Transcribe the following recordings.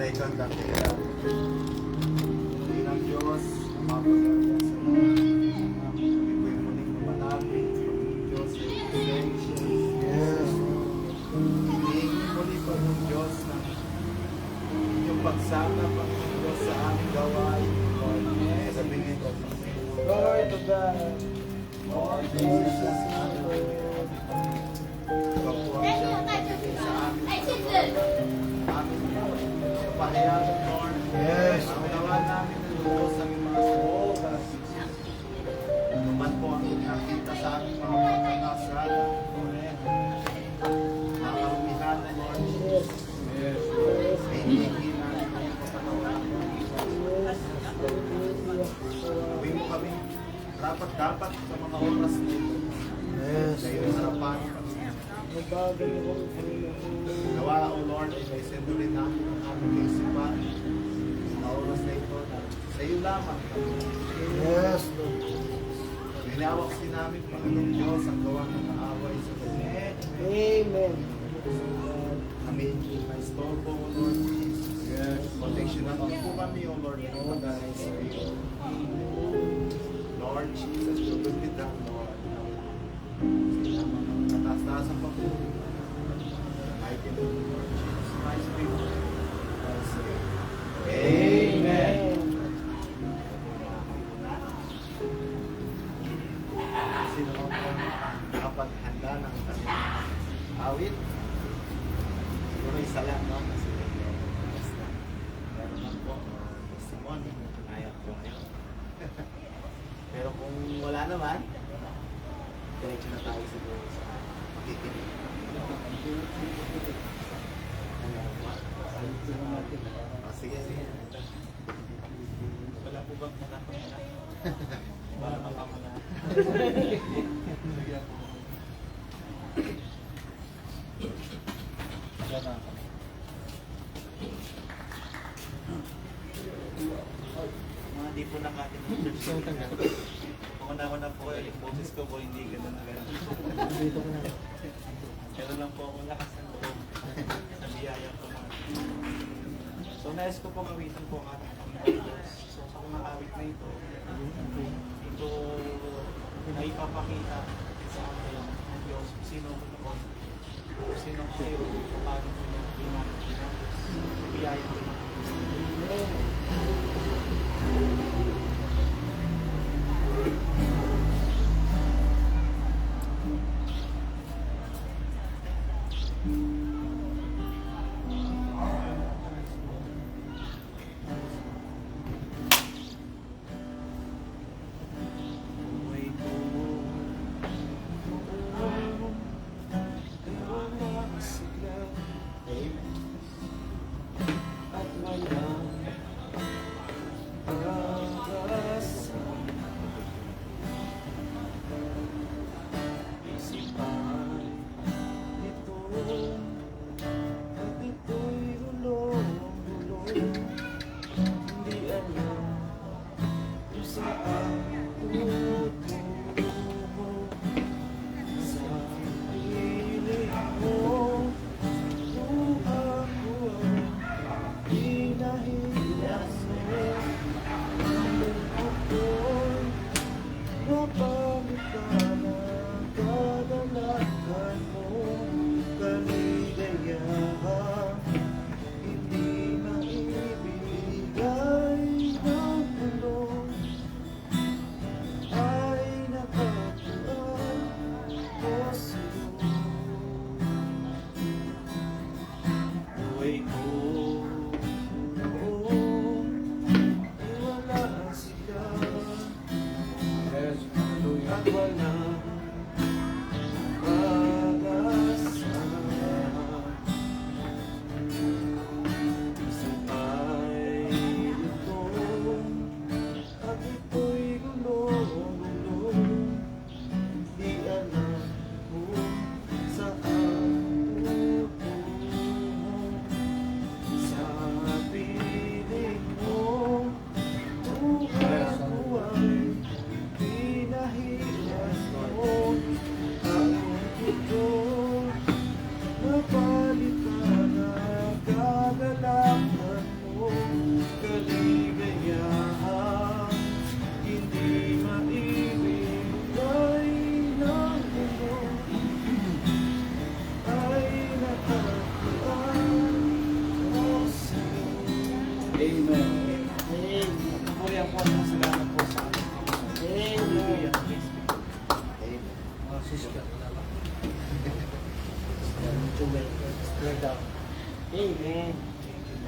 second dakila. Muli ng Diyos, mapagkakasya sa mga kami po'y muling lumalapit sa Panginoong Diyos sa presensya. Yes. Hihingi muli po ng Diyos ng inyong pagsama, Panginoong Diyos, sa aming gawain. Lord, sabihin ko, Lord to God, Lord Jesus, ikaw po ang siyang magbibigay sa amin. Amin po. Pahayagan, Lord. Yes. Maunawaan namin ng Diyos ang mga suokas. Naman po ang nakita sa aming mga pagkakasala. Mga kahumihanan, Lord. Yes. May hihingin namin ang kapanawagan. Gawin mo kami dapat sa mga oras nito. Yes. Sa iyong harapan. Nawa, O Lord, ay may sendo rin namin ang aming kaisipan sa oras na ito na sa iyo lamang. Yes, Lord. Hinawak din namin, Panginoong Diyos, ang gawa ng kaaway sa kanya. Amen. Amen. May storbo, O Lord Jesus. Yes. Protection natin po kami, O Lord, na ipaganay sa iyo. Lord Jesus, you're good with that, Lord. Kataas-taasan pa po. Mighty name of Lord Jesus Christ, we say, Amen. Sino ang nakapaghanda ng kanyang awit? Siguro isa lang, no? Kasi meron lang po, testimony, ayaw po ngayon. Pero kung wala naman, diretso na tayo siguro sa pakikinig. Sige. Wala po bang manapamana? Para makamana. Mga di po nakatin ng church. Una po yung boses ko po hindi ganun na ganun. Pero lang po akong lakas ng loob sa biyaya po mga. So nais ko po kawitan po ang ating Panginoon Diyos. So sa mga awit na ito na ipapakita sa atin ng Diyos kung sino ko noon, kung sino ko kayo, kung paano ko yung ginagawa, biyaya ko ng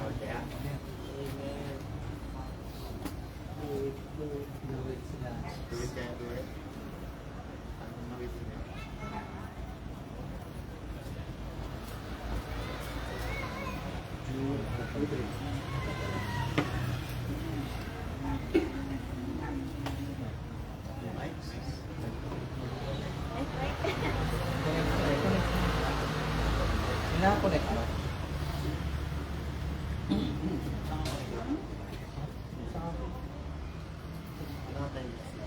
Okay, ah. Amen. Do it sila. Do it, kaya do it. Ano mawit niya? Sina-connect mo?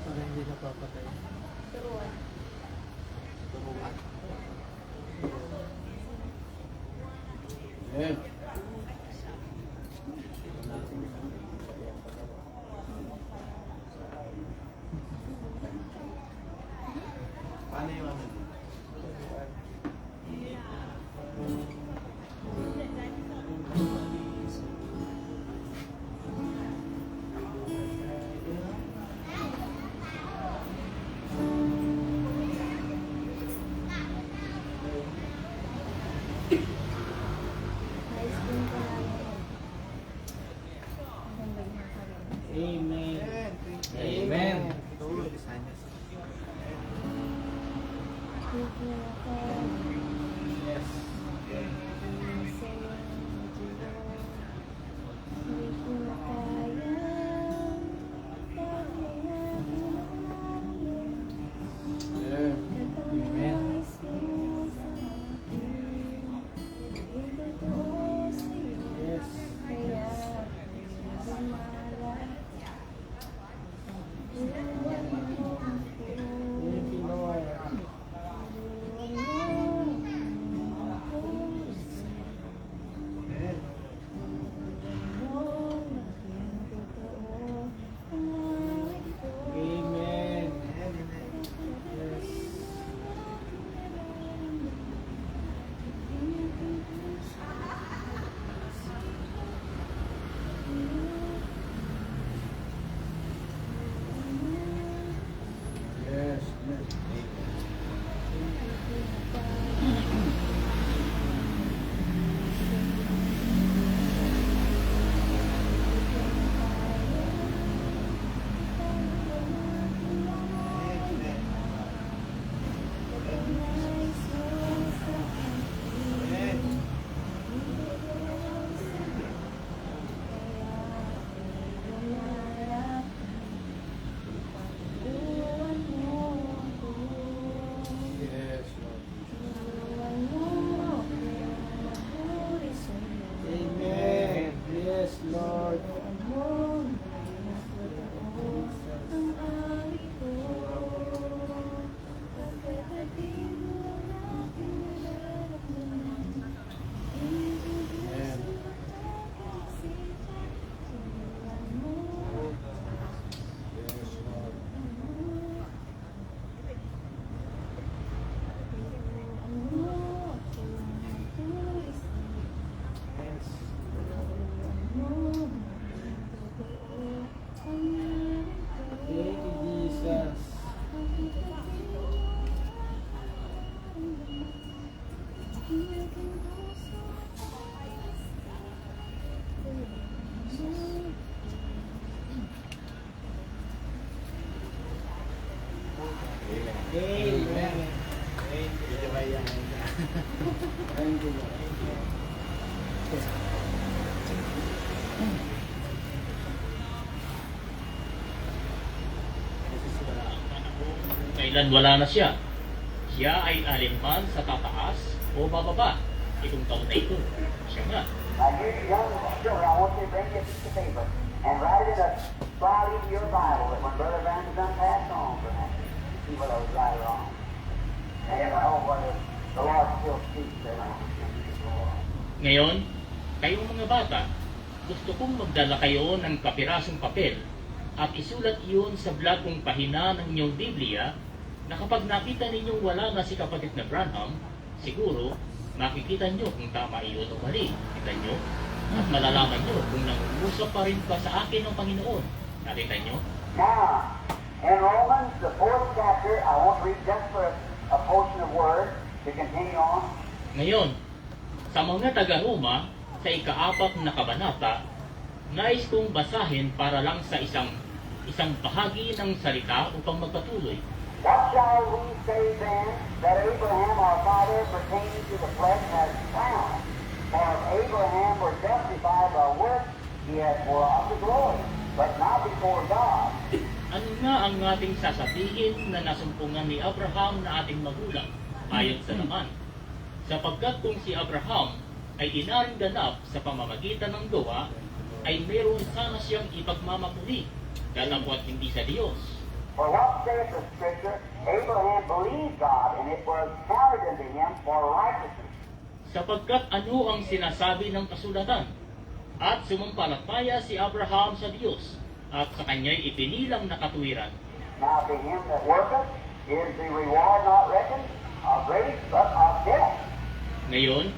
Para hindi napapatay. Ayan. Paano yung ano? Amen. Amen. Amen. Tulog isa niya. Yes. Amen. Yes. Thank you, Lord. Amen. Amen. Amen. Yes. Yes. Yes, Lord. Amen. Yes, Lord. Amen. Yes, Lord. Thank you, Jesus. Amen. Medyo may yan. Thank you, Lord. Kailan wala na siya. Siya ay alinman sa tataas o bababa. Itong taon na ito. Siya nga. Now, you young children, I want you to bring you a piece of paper and write it in a slide into your Bible that when Brother Brandon done passed on, perhaps, you see whether I was right or wrong. And you know whether the Lord still speaks or not. Ngayon, kayong mga bata, gusto kong magdala kayo ng kapirasong papel at isulat iyon sa blagong pahina ng inyong Biblia na kapag nakita ninyong wala na si kapatid na Branham, siguro makikita nyo kung tama iyon o mali. Kita nyo? At malalaman nyo kung nangungusap pa rin ba sa akin ng Panginoon. Nakita nyo? Now, in Romans, the 4th chapter, I want to read just for a portion of word to continue on. Ngayon, sa mga taga-Roma, sa ika-4 na kabanata, nais kong basahin para lang sa isang bahagi ng salita upang magpatuloy. What shall we say then that Abraham our father pertaining to the flesh has found? For if Abraham were justified by works, he has whereof the glory, but not before God. Ano nga ang ating sasabihin na nasumpungan ni Abraham na ating magulang ayon sa laman? Sapagkat kung si Abraham ay inaring ganap sa pamamagitan ng gawa, ay meron sana siyang ipagmamapuri, datapwat hindi sa Diyos. For what saith the Scripture? Abraham believed God, and it was counted unto him for righteousness. Sapagkat ano ang sinasabi ng kasulatan? At sumampalataya si Abraham sa Diyos, at sa kanya'y ipinilang na katuwiran. Now to him that worketh is the reward not reckoned of grace, but of debt. Ngayon,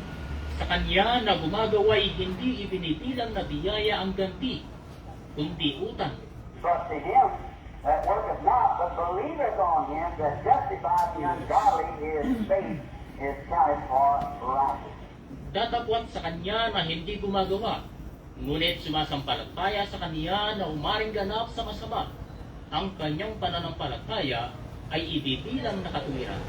sa kanya na gumagawa'y hindi ibinibilang na biyaya ang ganti, kundi utang. But to him that worketh not, but believeth on him that justifieth the ungodly, his faith is counted for righteousness. Datapwat sa kanya na hindi gumagawa, ngunit sumasampalataya sa kanya na umaring ganap sa masama, ang kanyang pananampalataya ay ibibilang na katuwiran.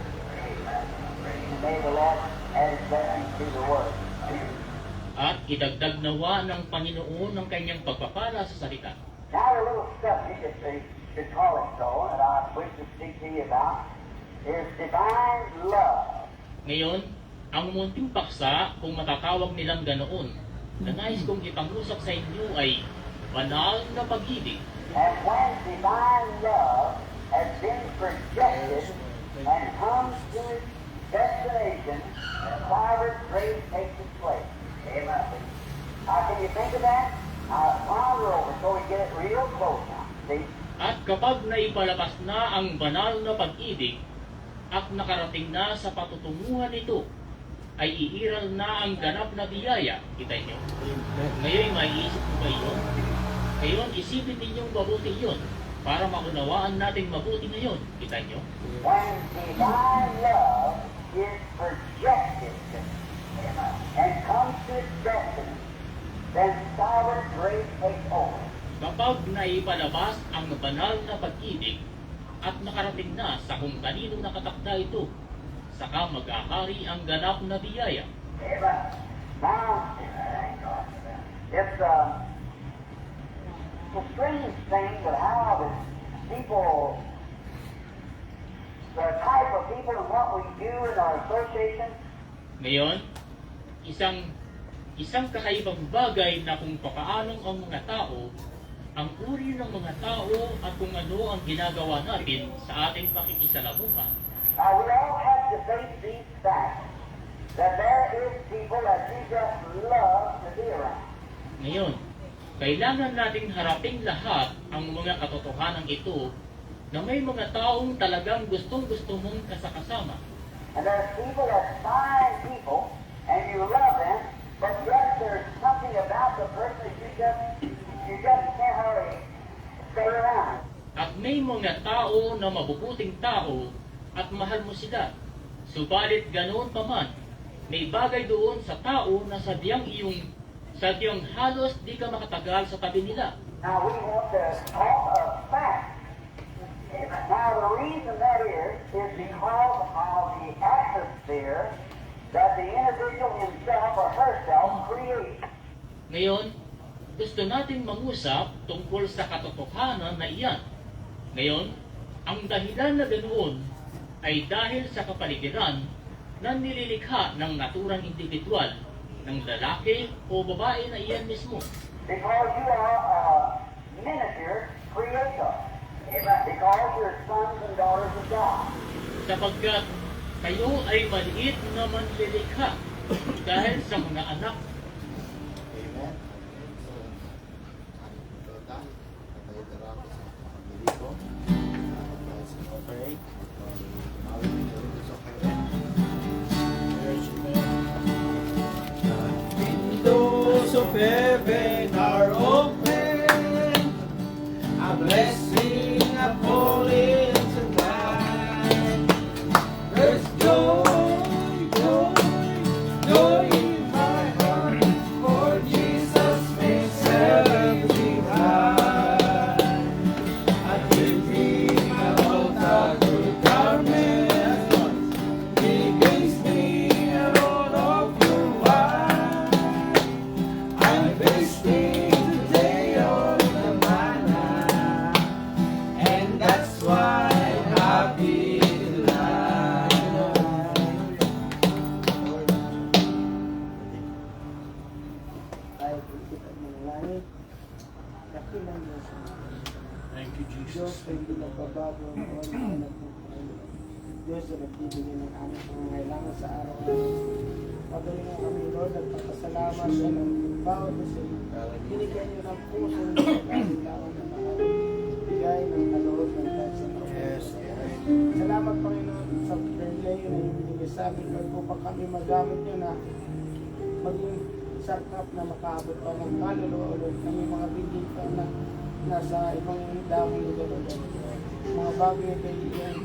And may the Lord add his blessing to the word. At idagdag nawa ng Panginoon ng kanyang pagpapala sa salita. Now a little subject, if they could call it so, that I wish to speak to you about, is divine love. Ngayon, ang munting paksa, kung matatawag nilang ganoon, na nais kong ipangusap sa inyo ay banal na pag-ibig. And when divine love has been projected and comes to its destination, a private grace takes its place. Amen. Can you think of that? Ponder over so we get it real close now. See? At kapag naipalabas na ang banal na pag-ibig at nakarating na sa patutunguhan nito, ay iiral na ang ganap na biyaya. Kita niyo? Ngayon, maiisip mo ba yun? Ngayon, isipin ninyong mabuti yun para maunawaan natin mabuti ngayon. Kita niyo? When divine love is projected and comes to its destiny, then sovereign grace takes over. Kapag naipalabas ang banal na pag-ibig at nakarating na sa kung kanino nakatakda ito, saka mag-ahari ang ganap na biyaya. Amen. Now, it's a strange thing that how the people, the type of people and what we do in our association, Ngayon, isang kakaibang bagay na kung papaanong ang mga tao, ang uri ng mga tao at kung ano ang ginagawa natin sa ating pakikisalamuha. we all have to face these facts that there is people that we just love to be around. Ngayon, kailangan nating harapin lahat ang mga katotohanan ito na may mga taong talagang gustong-gusto mong kasakasama. And there's people that fine people, and you love them, but yet there's something about the person that you just can't hardly stay around. At may mga tao na mabubuting tao at mahal mo sila. Subalit ganoon pa man, may bagay doon sa tao na sadyang halos di ka makatagal sa tabi nila. Now we want to talk of facts. Now the reason that is because of the atmosphere that the individual himself or herself creates. Ngayon, gusto natin mangusap tungkol sa katotohanan na iyan. Ngayon, ang dahilan na ganoon ay dahil sa kapaligiran na nililikha ng naturang individual ng lalaki o babae na iyan mismo. Because you are a miniature creator. Because you're sons and daughters of God. Sapagkat kayo ay maliit na manlilikha dahil sa mga anak. Amen. So, ating total, tayo darap sa pamilito. Let's operate. Windows of heaven are open, a blessing falling tonight. There's joy, joy, joy in my heart, for feasting today on the manna, and that's why I'm happy tonight. Tayo po kita ng langit. Dakilang Diyos. Thank you, Diyos ay hindi nagbabago ang oras na nagpupunan. Diyos ay nagbibigay ng aming pangangailangan sa araw-araw. Pagaling mo kami, Lord, at papasalamat sa ng bawat isa. Binigyan niyo ng puso ng pagkailangan na makabigay ng kaloob ng dahil sa mga. Yes. Salamat, Panginoon, sa privilege na ibinigay sa amin. Lord, upang kami magamit niyo na maging sarap na makaabot pa ng kaluluwa ulit ng mga bindita na nasa ibang daming lugar ulit. Mga bagay na kaibigan,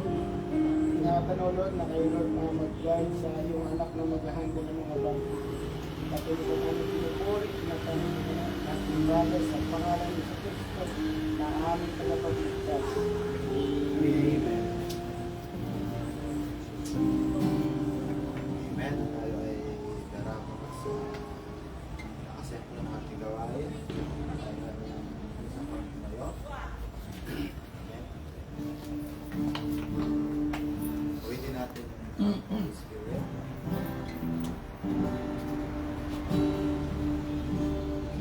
ingatan o Lord na kayo Lord na mag-guide sa iyong anak na mag-handle ng mga bagay. Patuloy ko namin pinupuri, pinatanong ko na ating bagay sa pangalan ni Jesus Cristo na aming tagapagligtas. Amen. Amen. Tayo ay darama sa nakaset ng ating gawain. Tayo ay sa pagtumayo. Amen. Uwitin natin ang Holy Spirit.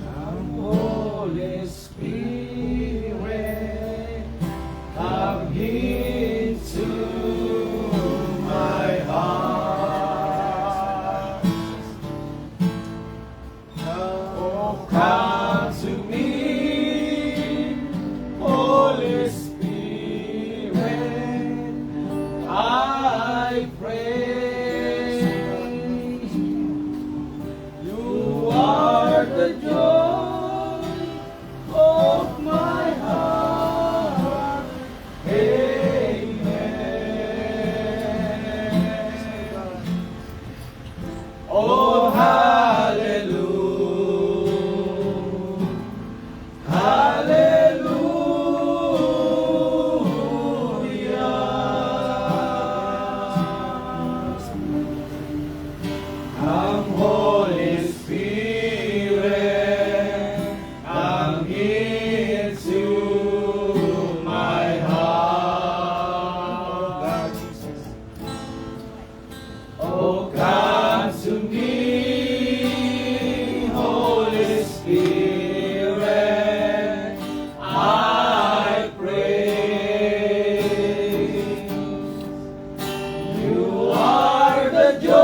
Come, Holy Spirit, come into my heart. Oh, come to me, Holy Spirit, I pray. You are the joy of my heart. Amen. Oh, hallelujah. Hallelujah. Come, Holy Spirit, come into my heart. Oh, come to me, Holy Spirit, I pray. You are the joy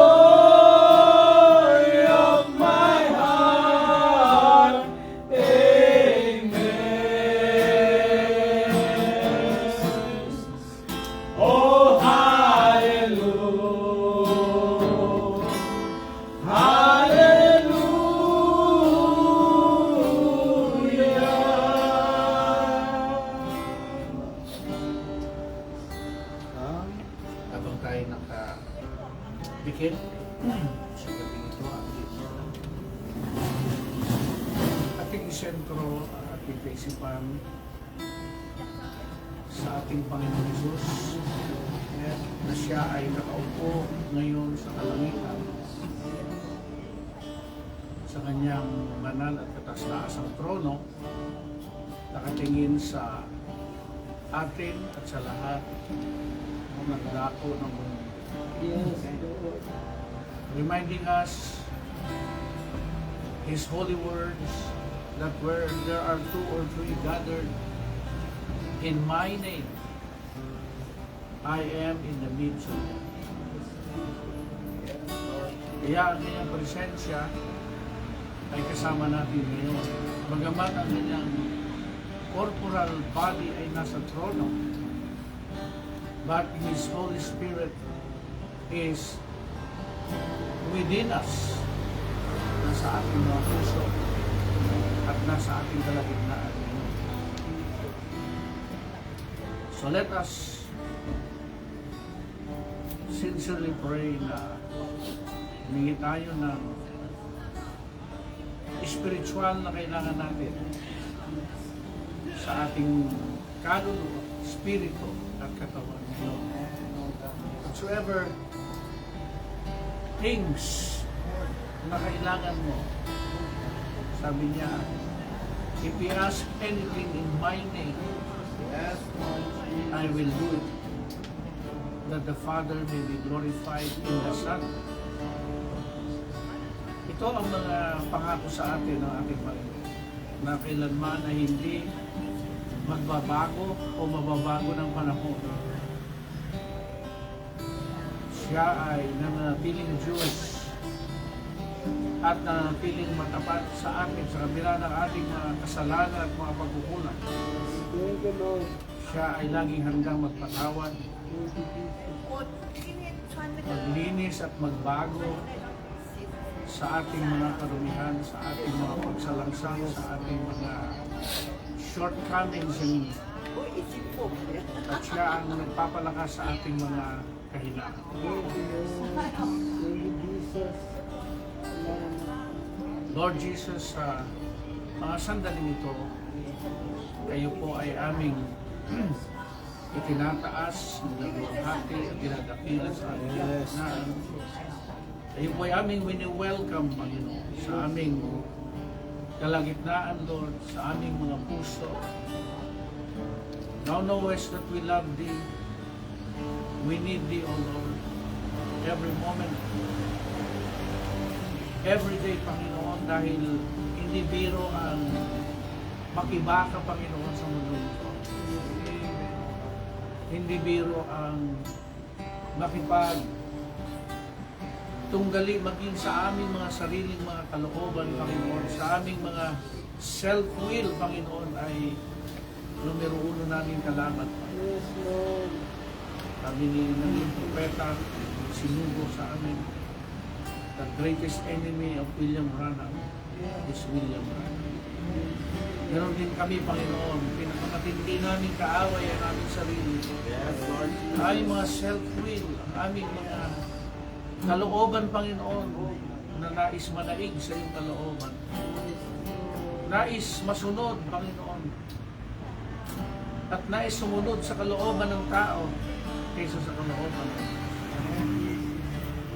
of my heart. Amen. Oh, hallelujah. Hallelujah. Habang tayo nakadikit sa gabi ito, ating isentro ang ating kaisipan sa ating Panginoon Jesus na siya ay nakaupo ngayon sa kalangitan sa kanyang banal at kataas-taasang trono, nakatingin sa atin at sa lahat ng nagdako ng mundo. Yes, Lord. Reminding us His holy words that where there are two or three gathered in my name, I am in the midst of them. Kaya ang kanyang presensya ay kasama natin ngayon. Bagamat ang kanyang corporal body ay nasa trono, but His Holy Spirit is within us, nasa ating mga puso at nasa ating kalagitnaan. So let us sincerely pray na humingi tayo ng spiritual na kailangan natin sa ating kaluluwa, spirito at katawan ngayon. Whatsoever things na kailangan mo Sabi niya, if you ask anything in my name, Yes, Lord. I will do it, that the Father may be glorified in the Son. Ito ang mga pangako sa atin ng ating Panginoon, na kailanman ay hindi magbabago o mababago ng panahon. Siya ay nananatiling Diyos at nananatiling matapat sa atin sa kabila ng ating mga kasalanan at mga pagkukulang. Thank you, Lord. Siya ay laging handang magpatawad, maglinis at magbago sa ating mga karumihan, sa ating mga pagsalangsang, sa ating mga shortcomings at siya ang nagpapalakas sa ating mga kahinaan. Thank you, Lord. Thank you, Jesus. Lord Jesus, sa mga sandaling ito, kayo po ay aming itinataas, nilagwalhati at dinadakila sa aming kahinaan. Kayo po ay aming wini-welcome, Panginoon, sa aming kalagitnaan, Lord, sa aming mga puso. Thou knowest that we love Thee. We need Thee, O Lord, every moment, every day, Panginoon, dahil hindi biro ang makibaka, Panginoon, sa mundo ito. Hindi biro ang makipag tunggali maging sa aming mga sariling mga kalooban, Panginoon, sa aming mga self-will, Panginoon, ay numero uno namin kalamat. Yes, Lord. Kami ni naging propeta, sinugo sa amin. The greatest enemy of William Branham is William Branham. Ganon din kami, Panginoon, pinakamatindi namin kaaway ang aming sarili. Yes, Lord. Ang aming mga self-will, ang aming mga kalooban, Panginoon, na nais manaig sa iyong kalooban. Nais masunod, Panginoon. At nais sumunod sa kalooban ng tao kaysa sa kalooban.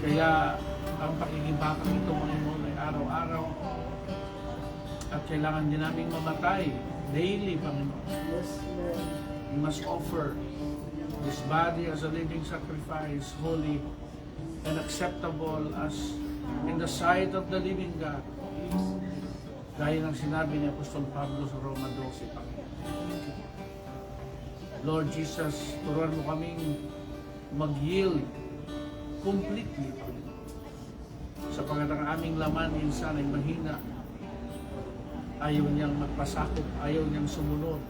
Kaya ang pakikibakang ito, Panginoon, ay araw-araw. At kailangan din namin mamatay daily, Panginoon. Yes, Lord. We must offer this body as a living sacrifice, holy and acceptable as in the sight of the living God. Gaya ng sinabi ni Apostol Pablo sa Roma 12, Panginoon. Lord Jesus, turuan mo kaming mag-yield completely, Panginoon. Sapagat ang aming laman minsan ay mahina. Ayaw niyang magpasakop, ayaw niyang sumunod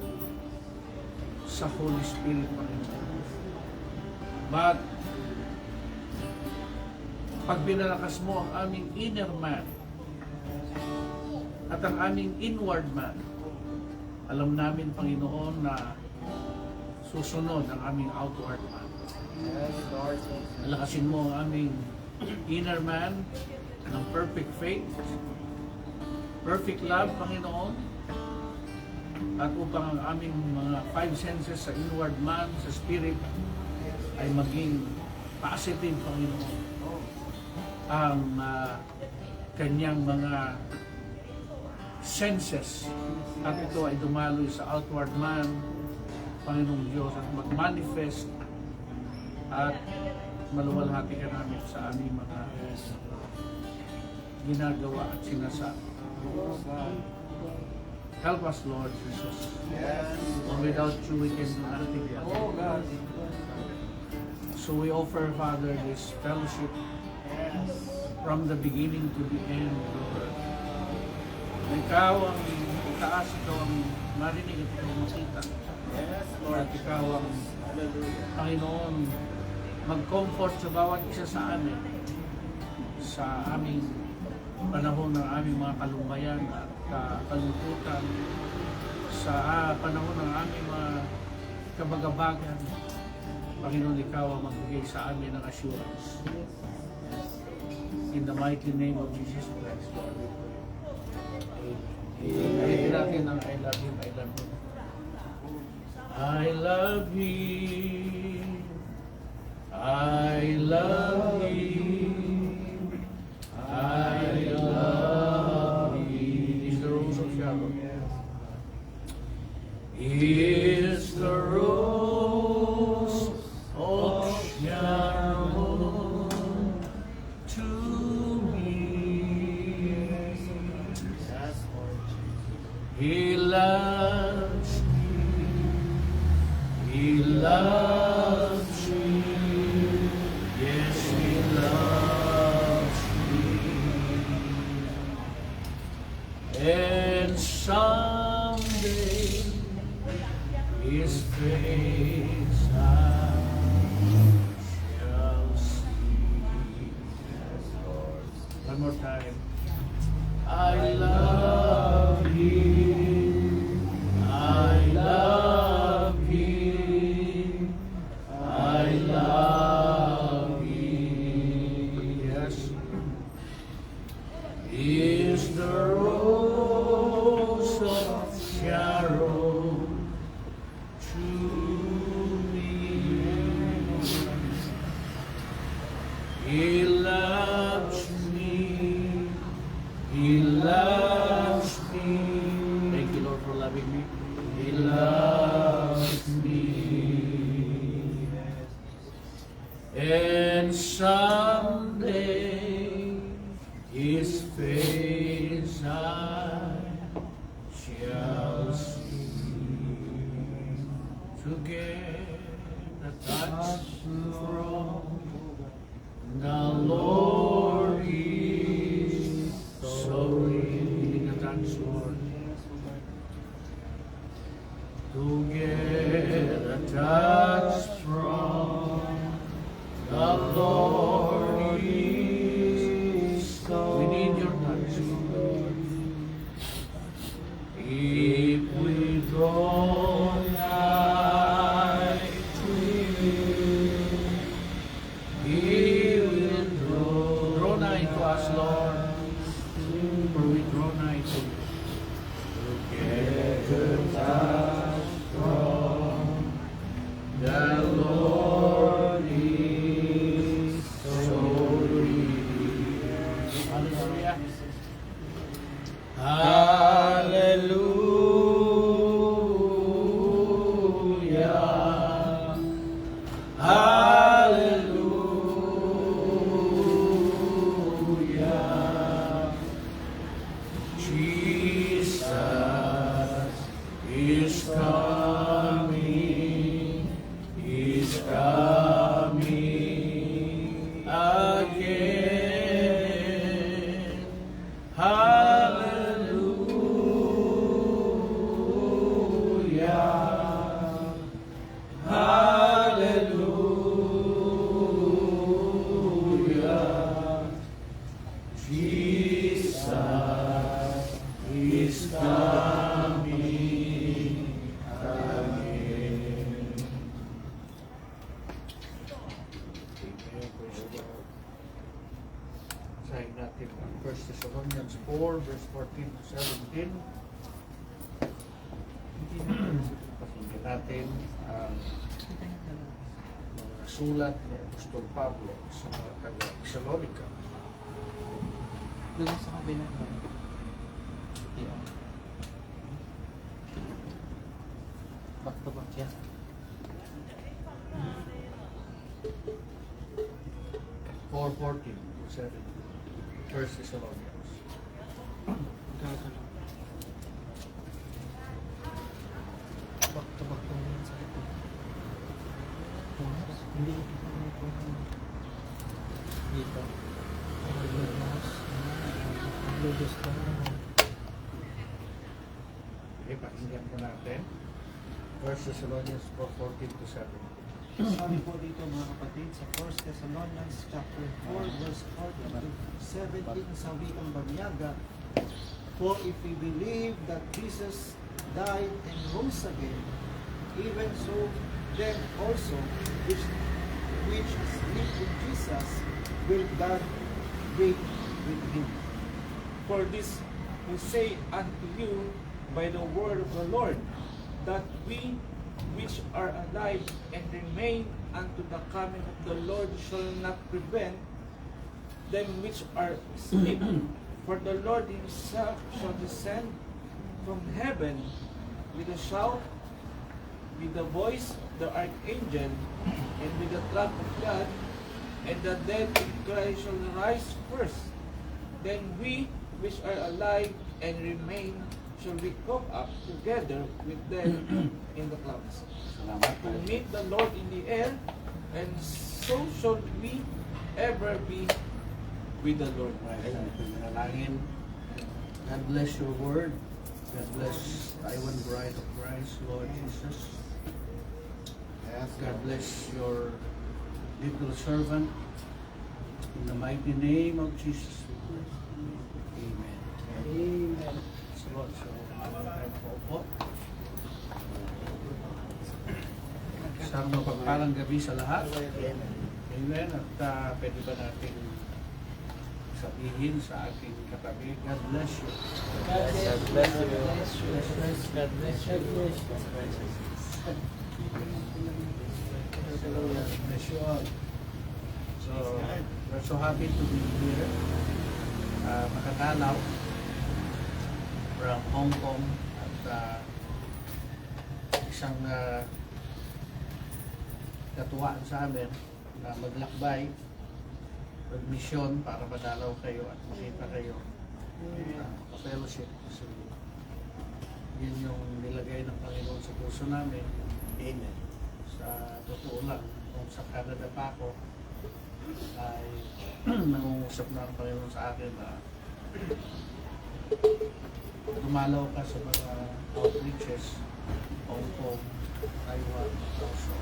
sa Holy Spirit, Panginoon. But, pag binalakas mo ang aming inner man at ang aming inward man, alam namin, Panginoon, na susunod ang aming outward man. Yes, Lord. Alakasin mo ang aming inner man ng perfect faith, perfect love, Panginoon, at upang ang aming mga five senses sa inward man, sa spirit, ay maging positive, Panginoon. Ang kanyang mga senses at ito ay dumaloy sa outward man, Panginoong Diyos, at mag-manifest at maluwalhati ka namin sa aming mga ginagawa at sinasabi. Help us, Lord Jesus. Yes. For without you, we can do nothing. Oh, God. So we offer, Father, this fellowship from the beginning to the end, Lord. Na ikaw ang itaas, ikaw ang marinig at ikaw ang makita. Yes, At Lord. ikaw ang Panginoon, mag-comfort sa bawat isa sa amin sa aming panahon ng aming mga kalungkayan at kalungkutan, sa panahon ng aming mga kabagabagan. Panginoon, ikaw ang magbigay sa amin ng assurance. In the mighty name of Jesus Christ, Lord. Amen. Natin ang I love Him, I love Him. I love Him. I love Him. I love Him. Is the is the rose of Sharon to me. He loves me. He loves me. Yes, He loves me. And someday His face I shall see. One more time. I love Him. I love Him. I love Him. Yes. He is the rose of Sharon to me. He loves me. He loves me. Thank you, Lord, for loving me. He loves me. And someday His face I shall see. To get a touch from the Lord is so real. The touch, Lord. To get a touch from the Lord is so. We need your touch, Lord. If we draw nigh to Him, He will draw nigh to us, Lord. For we draw nigh to you. To get a touch from the Lord is so real. Hallelujah. Hallelujah. Jesus is coming. Is coming again. Hallelujah. Hallelujah. Jesus is coming again. Basahin natin ang 1 Thessalonians 4, verse 14 to 17. Pakinggan natin ang mga sulat ni Apostol Pablo sa mga taga-Thessalonica. Doon sa kabila. Back to back yan. 4:14 to 17. 1 Thessalonians. Back to back yan sa ito. Hindi ito dito. Logos ko na. Okay, pakinggan po natin. 1 Thessalonians 4:14 to 17. Sabi po dito mga kapatid sa 1 Thessalonians chapter 4 verse 14 to 17 sa wikang Banyaga, for if we believe that Jesus died and rose again, even so then also which sleep in Jesus will God bring with Him. For this we say unto you by the word of the Lord, that we which are alive and remain unto the coming of the Lord shall not prevent them which are asleep. For the Lord Himself shall descend from heaven with a shout, with the voice of the archangel, and with the trump of God, and the dead in Christ shall rise first. Then we which are alive and remain shall be caught up together with them in the clouds, to meet the Lord in the air, and so shall we ever be with the Lord. Manalangin. God bless your word. God bless Taiwan Bride of Christ, Lord Jesus. Yes, God bless your little servant. In the mighty name of Jesus we pray. Amen. Amen. So Lord, so tayo po. Isang mapagpalang gabi sa lahat. Amen. At pwede ba natin sabihin sa ating katabi, God bless you. God bless you. God bless you. God bless you all. So, we're so happy to be here. Makatanaw from Hong Kong at isang katuwaan sa amin na maglakbay, magmisyon para madalaw kayo at makita kayo fellowship. So, yun yung nilagay ng Panginoon sa puso namin. Amen. Sa totoo lang, kung sa Canada pa ako, ay nangungusap na ang Panginoon sa akin na dumalaw ka sa mga outreaches, Hong Kong, Taiwan, also.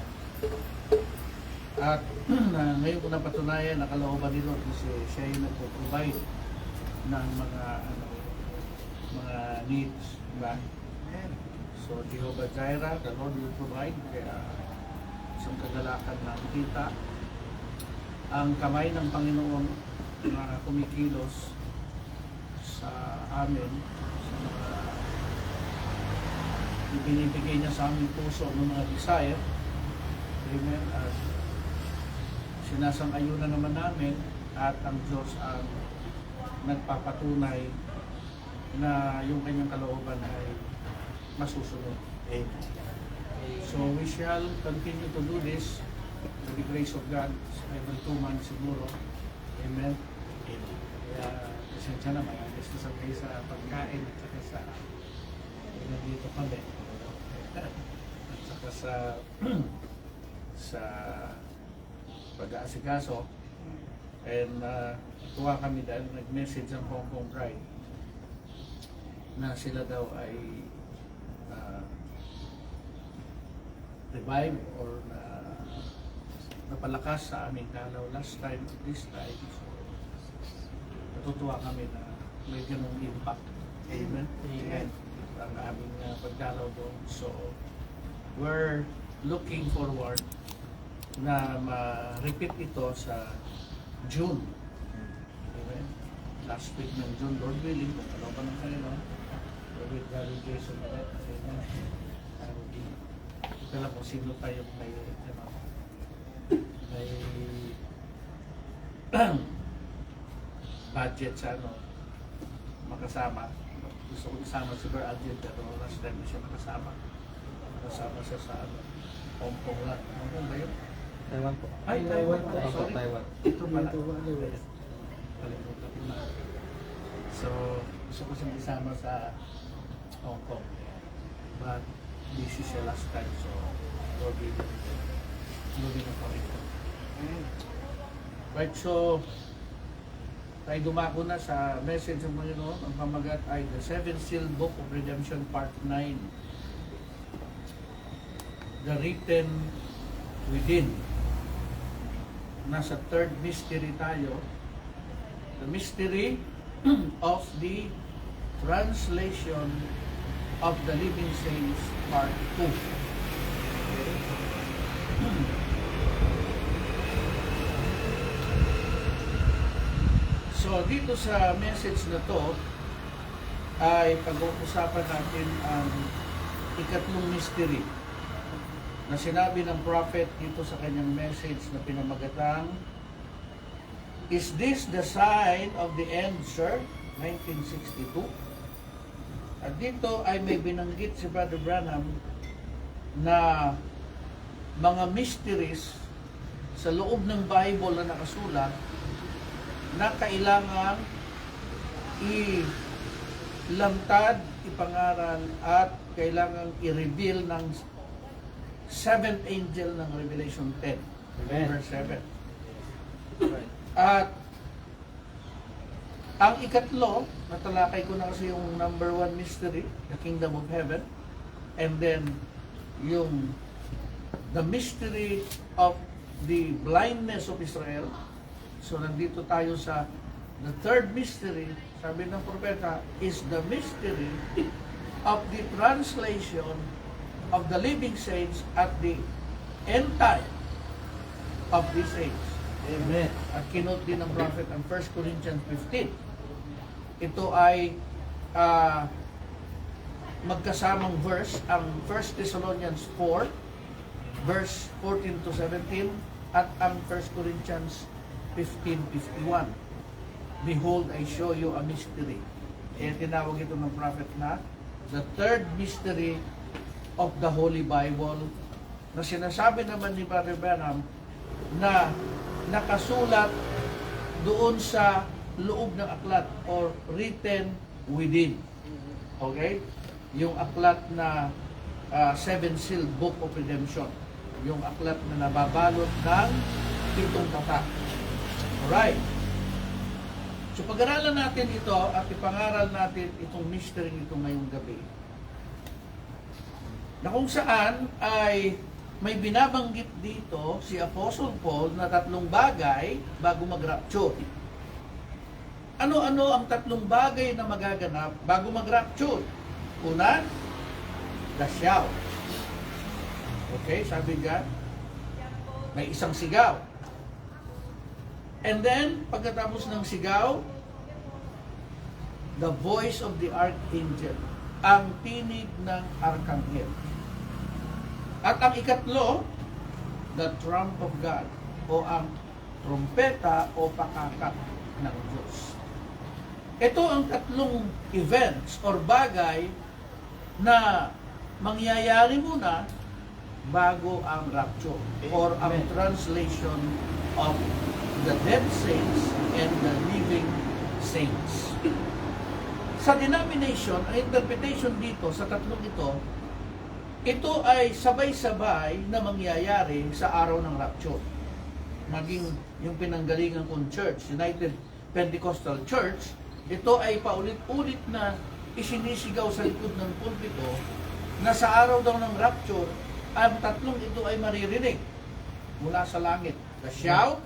At ngayon ko napatunayan, nakalooban nito kasi siya yung nagpo-provide ng mga needs, diba? So Jehovah Jireh, the Lord will provide. Kaya isang kagalakan na kita ang kamay ng Panginoon na kumikilos sa amin, sa mga ibinibigay niya sa aming puso ng mga desire. Amen. At sinasang-ayunan naman namin at ang Diyos ang nagpapatunay na yung kanyang kalooban ay masusunod. Amen. So we shall continue to do this with the grace of God every 2 months siguro. Amen. Kaya pasensya na, mayagis na sa kayo sa pagkain at saka sa nandito kami. At saka sa pag-aasikaso. And tuwa kami dahil nag-message ang Hong Kong Bride na sila daw ay revive or napalakas sa aming dalaw last time at this time. So, natutuwa kami na may ganong impact. Amen. Amen. Ang aming pagdalaw doon. So, we're looking forward na ma-repeat ito sa June. Amen. Last week ng June, Lord willing, kung ano pa ng Panginoon, with Brother Jason ulit. Amen. Ito lang kung sino tayo may budget sa makasama. Gusto ko isama si Brother Algin, pero last time siya nakasama. Nakasama siya sa Hong Kong lang. Hong Kong ba yun? Taiwan po. Ay, Taiwan. Sorry. Taiwan. Ito pala. Kalimutan ko na. So, gusto ko siyang isama sa Hong Kong. But, busy siya last time. So, Lord na po ito. Right, so, tayo dumako na sa message ng Panginoon. Ang pamagat ay The Seven Seal Book of Redemption Part 9. The Written Within. Nasa third mystery tayo. The mystery of the translation of the Living Saints Part 2. So dito sa message na to ay pag-uusapan natin ang ikatlong mystery na sinabi ng prophet dito sa kanyang message na pinamagatang, Is this the sign of the end, sir? 1962. At dito ay may binanggit si Brother Branham na mga mysteries sa loob ng Bible na nakasulat na kailangan ilantad, ipangaral at kailangan i-reveal ng seventh angel ng Revelation 10, verse 7. At ang ikatlo, natalakay ko na kasi yung number 1 mystery, the kingdom of heaven, and then yung the mystery of the blindness of Israel. So nandito tayo sa the third mystery, sabi ng propeta, is the mystery of the translation of the living saints at the end time of these saints. Amen. At kinote din ng prophet ang 1 Corinthians 15. Ito ay magkasamang verse, ang 1 Thessalonians 4, verse 14 to 17, at ang 1 Corinthians 15:51. Behold, I show you a mystery. Kaya tinawag ito ng prophet na the third mystery of the Holy Bible, na sinasabi naman ni Brother Branham na nakasulat doon sa loob ng aklat or written within. Okay? Yung aklat na seven-sealed book of redemption. Yung aklat na nababalot ng 7 tatak. Alright. So pag-aralan natin ito at ipangaral natin itong mystery nito ngayong gabi, na kung saan ay may binabanggit dito si Apostle Paul na 3 bagay bago mag-rapture. Ano-ano ang 3 bagay na magaganap bago mag-rapture? Una, the shout. Okay, sabi dyan, may isang sigaw. And then, pagkatapos ng sigaw, the voice of the archangel, ang tinig ng arkanghel. At ang ikatlo, the trump of God, o ang trumpeta o pakakat ng Diyos. Ito ang 3 events or bagay na mangyayari muna bago ang rapture or ang translation of the dead saints and the living saints. Sa denomination, ang interpretation dito sa 3 ito ay sabay-sabay na mangyayari sa araw ng rapture. Maging yung pinanggalingan kong church, United Pentecostal Church, ito ay paulit-ulit na isinisigaw sa likod ng pulpito na sa araw daw ng rapture, ang 3 ito ay maririnig mula sa langit. The shout,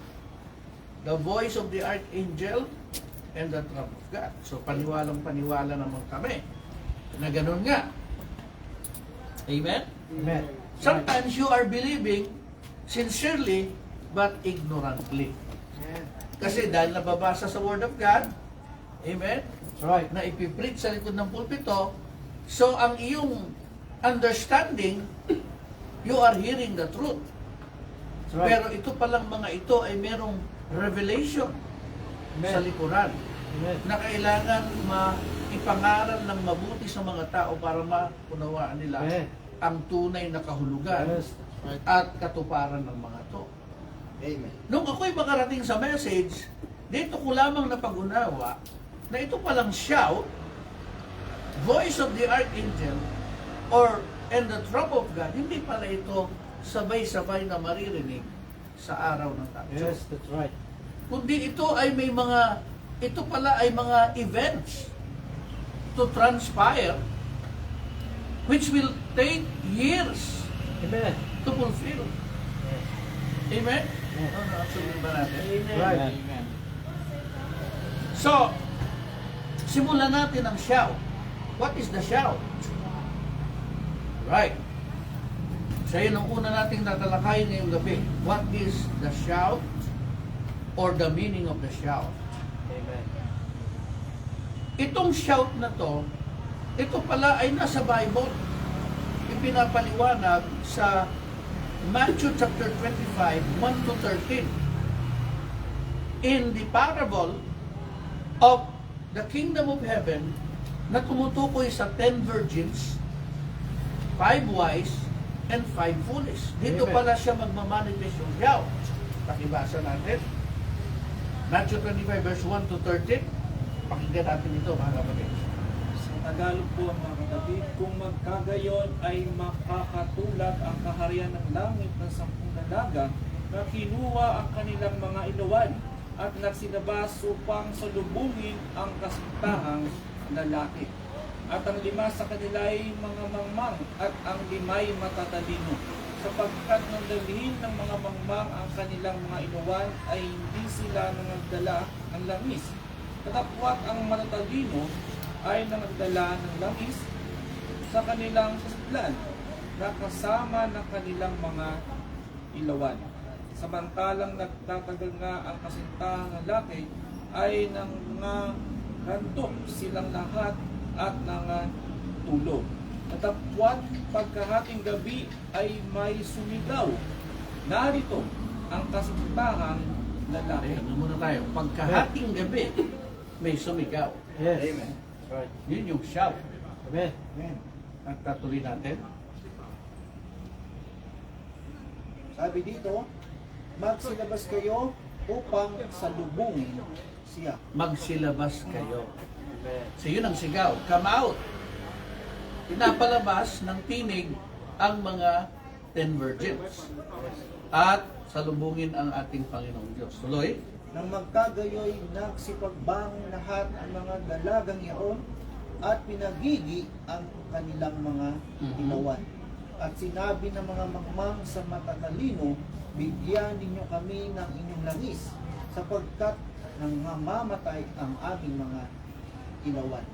the voice of the archangel, and the trump of God. So paniwalang-paniwala naman kami na ganun nga. Amen? Amen. Sometimes you are believing sincerely but ignorantly. Kasi dahil nababasa sa Word of God, amen? That's right. Na ipipreach sa likod ng pulpito, so ang iyong understanding, you are hearing the truth. That's right. Pero ito palang mga ito ay merong revelation sa likuran Amen. na kailangan ipangaral ng mabuti sa mga tao para maunawaan nila Amen. ang tunay na kahulugan Yes. Right. at katuparan ng mga to. Amen. Nung ako'y makarating sa message, dito ko lamang napag-unawa na ito palang shout, voice of the archangel, and the trump of God, hindi pala ito sabay-sabay na maririnig sa araw ng rapture. Yes, that's right. Kundi ito pala ay mga events to transpire which will take years Amen. to fulfill. Amen? Absolutely ba natin? Right. Amen. So, simulan natin ang shout. What is the shout? Right. So, yun ang una nating tatalakayin ngayong gabi. What is the shout or the meaning of the shout? Amen. Itong shout na to, ito pala ay nasa Bible. Ipinapaliwanag sa Matthew chapter 25, 1 to 13. In the parable of the kingdom of heaven na tumutukoy sa 10 virgins, 5 wise, and 5 foolish. Dito Amen. pala siya magmamanifest yung shout. Pakibasa natin. Matthew 25 verse 1 to 13. Pakinggan natin ito, mga kapatid. Sa Tagalog po ang mga kapatid, kung magkagayon ay makakatulad ang kaharian ng langit ng 10 dalaga na kinuha ang kanilang mga ilawan at nagsilabas upang salubungin ang kasintahang lalaki. At ang 5 sa kanila ay mga mangmang at ang 5 matatalino. Sapagkat nang dalhin ng mga mangmang ang kanilang mga ilawan ay hindi sila nangagdala ng langis. Katapwat ang matatalino ay nangagdala ng langis sa kanilang sasaklan na kasama ng kanilang mga ilawan. Samantalang nagtatagal nga ang kasintahang lalaki ay nangangantok silang lahat at nangatulog. Katapwat pagkahating gabi ay may sumigaw. Narito ang kasintahang lalaki. Ano muna tayo? Pagkahating gabi, may sumigaw. Yes. Amen. That's right. Yun yung shout. Amen. Amen. At tatuloy natin. Sabi dito, magsilabas kayo upang salubungin siya. Magsilabas kayo. Amen. So yun ang sigaw. Come out. Pinapalabas ng tinig ang mga 10 virgins. At salubungin ang ating Panginoong Diyos. Tuloy. Nang magkagayoy, nagsipagbang lahat ang mga dalagang iyon at pinagigi ang kanilang mga ilawan. At sinabi ng mga mangmang sa matatalino, bigyan ninyo kami ng inyong langis, sapagkat nangamamatay ang aming mga ilawan.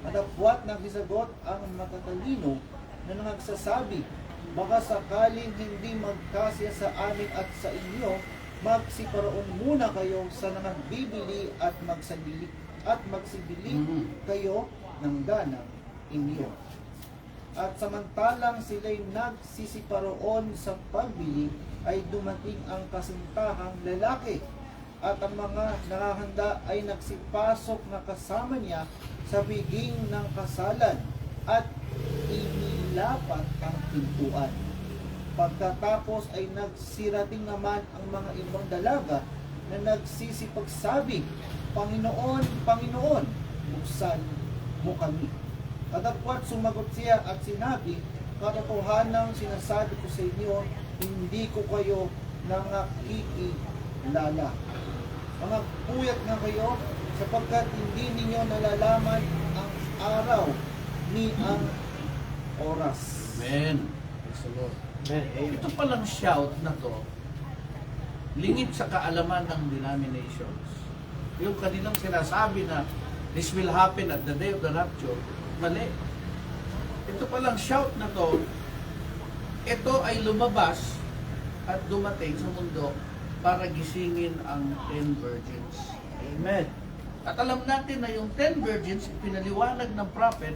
Katapwat nagsasagot ang matatalino na nagsasabi, baka sakaling hindi magkasya sa amin at sa inyo, magsiparoon muna kayo sa nagbibili at magsabili kayo ng ganang inyo. At samantalang sila'y nagsisiparoon sa pagbili, ay dumating ang kasintahang lalaki, at ang mga nakahanda ay nagsipasok na kasama niya sa biging ng kasalan, at inilapat ang pintuan. Pagkatapos ay nagsirating naman ang mga ibang dalaga na nagsisipagsabi, Panginoon, Panginoon, buksan mo kami. Katapwat sumagot siya at sinabi, katotohanang sinasabi ko sa inyo, hindi ko kayo nakikilala. Mga puyat nga kayo, sapagkat hindi ninyo nalalaman ang araw ni ang oras. Amen. Praise the Lord. Amen. Ito palang shout na to, lingid sa kaalaman ng denominations. Yung kanilang sinasabi na this will happen at the day of the rapture, mali. Ito palang shout na to, ito ay lumabas at dumating sa mundo para gisingin ang 10 virgins. Amen. At alam natin na yung 10 virgins, pinaliwanag ng prophet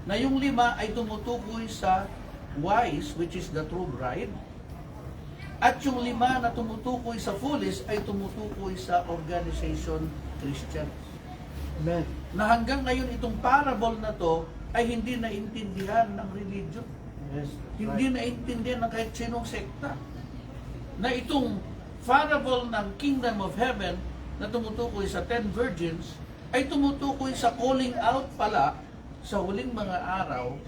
na yung 5 ay tumutukoy sa wise, which is the true bride. At yung 5 na tumutukoy sa foolish ay tumutukoy sa organization Christian. Amen. Na hanggang ngayon itong parable na to ay hindi naintindihan ng religion. Yes. Hindi naintindihan ng kahit sinong sekta. Na itong parable ng Kingdom of Heaven na tumutukoy sa 10 virgins ay tumutukoy sa calling out pala sa huling mga araw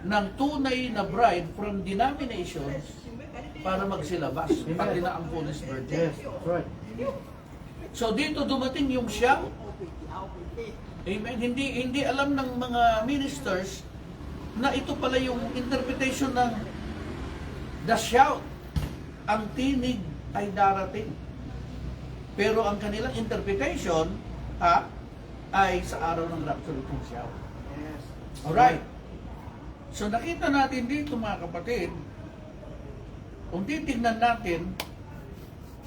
ng tunay na bride from denominations para magsilabas, pati na ang foolish virgin. Yes. That's right. So dito dumating yung shout. Amen. Hindi alam ng mga ministers na ito pala yung interpretation ng the shout. Ang tinig ay darating. Pero ang kanilang interpretation ay sa araw ng rapture itong shout. Yes. Alright. So nakita natin dito mga kapatid, kung titignan natin,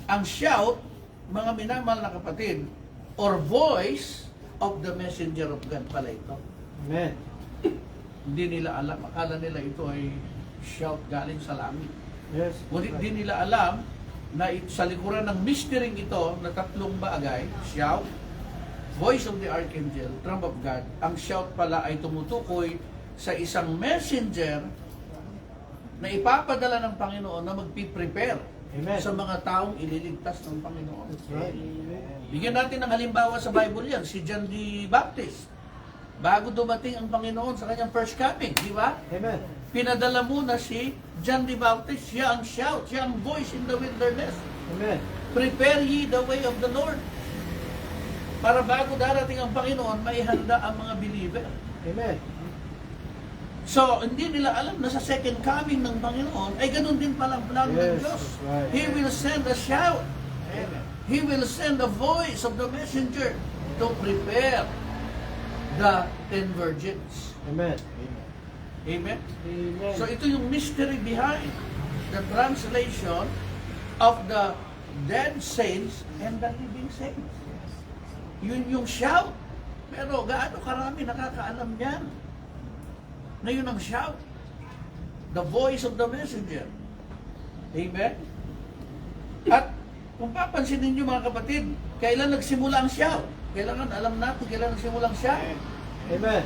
ang shout, mga minamahal na kapatid, or voice of the messenger of God pala ito. Amen. Hindi nila alam, akala nila ito ay shout galing sa langit. Yes. Ngunit hindi nila alam na sa likuran ng mystery ito na 3 bagay, shout, voice of the archangel, trump of God, ang shout pala ay tumutukoy sa isang messenger na ipapadala ng Panginoon na magpiprepare Amen. sa mga taong ililigtas ng Panginoon. That's right. Bigyan natin ng halimbawa sa Bible yan, si John the Baptist. Bago dumating ang Panginoon sa kanyang first coming, di ba? Amen. Pinadala muna si John the Baptist, siya ang shout, siya ang voice in the wilderness. Amen. Prepare ye the way of the Lord. Para bago darating ang Panginoon, may handa ang mga believer. Amen. So, hindi nila alam na sa second coming ng Panginoon, ay ganun din palang plano ng Yes, Diyos. that's right. He will send a shout. He will send the voice of the messenger to prepare the 10 virgins. Amen. Amen? Amen. So, ito yung mystery behind the translation of the dead saints and the living saints. Yun yung shout. Pero gaano karami nakakaalam yan? Na yun ang shout. The voice of the messenger. Amen? At kung papansin ninyo mga kapatid, kailan nagsimula ang shout? Kailangan alam natin kailan nagsimula ang shout. Amen.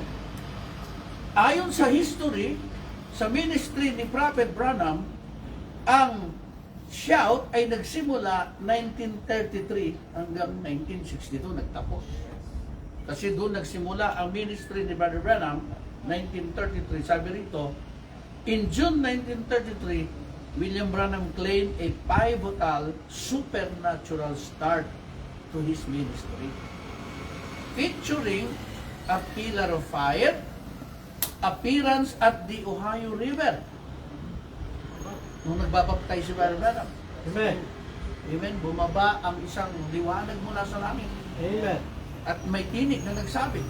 Ayon sa history, sa ministry ni Prophet Branham, ang shout ay nagsimula 1933 hanggang 1962 nagtapos. Kasi doon nagsimula ang ministry ni Brother Branham, 1933. Sabi rito, in June 1933, William Branham claimed a pivotal supernatural start to his ministry, featuring a pillar of fire, appearance at the Ohio River. Nung nagbabaptize si Brother Branham, Amen. amen, bumaba ang isang liwanag mula sa langit. Amen. At may tinig na nagsabi,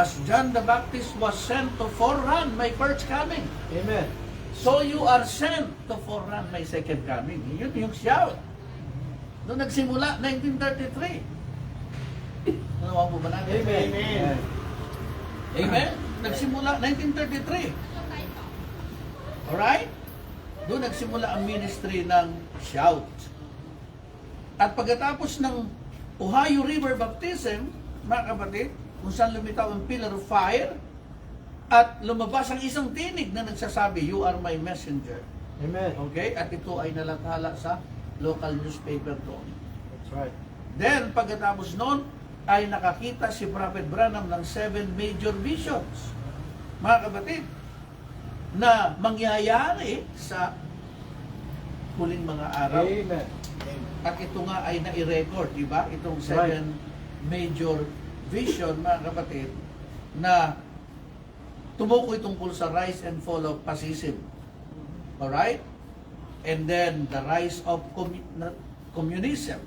as John the Baptist was sent to forerun my first coming, Amen. so you are sent to forerun my second coming. Yun yung shout. Doon nagsimula, 1933. Nanawa mo ba natin? Amen. Amen. Amen? Nagsimula 1933. Alright? Doon nagsimula ang ministry ng shout. At pagkatapos ng Ohio River Baptism, mga kapatid, kung saan lumitaw ang pillar of fire, at lumabas ang isang tinig na nagsasabi, you are my messenger. Amen. Okay? At ito ay nalathala sa local newspaper doon. That's right. Then, pagkatapos noon, ay nakakita si Prophet Branham ng 7 major visions, mga kapatid, na mangyayari sa huling mga araw. Amen. At ito nga ay nai-record, di ba? Itong 7 Right. major vision, mga kapatid, na tumukoy tungkol sa rise and fall of fascism. Alright? And then, the rise of communism.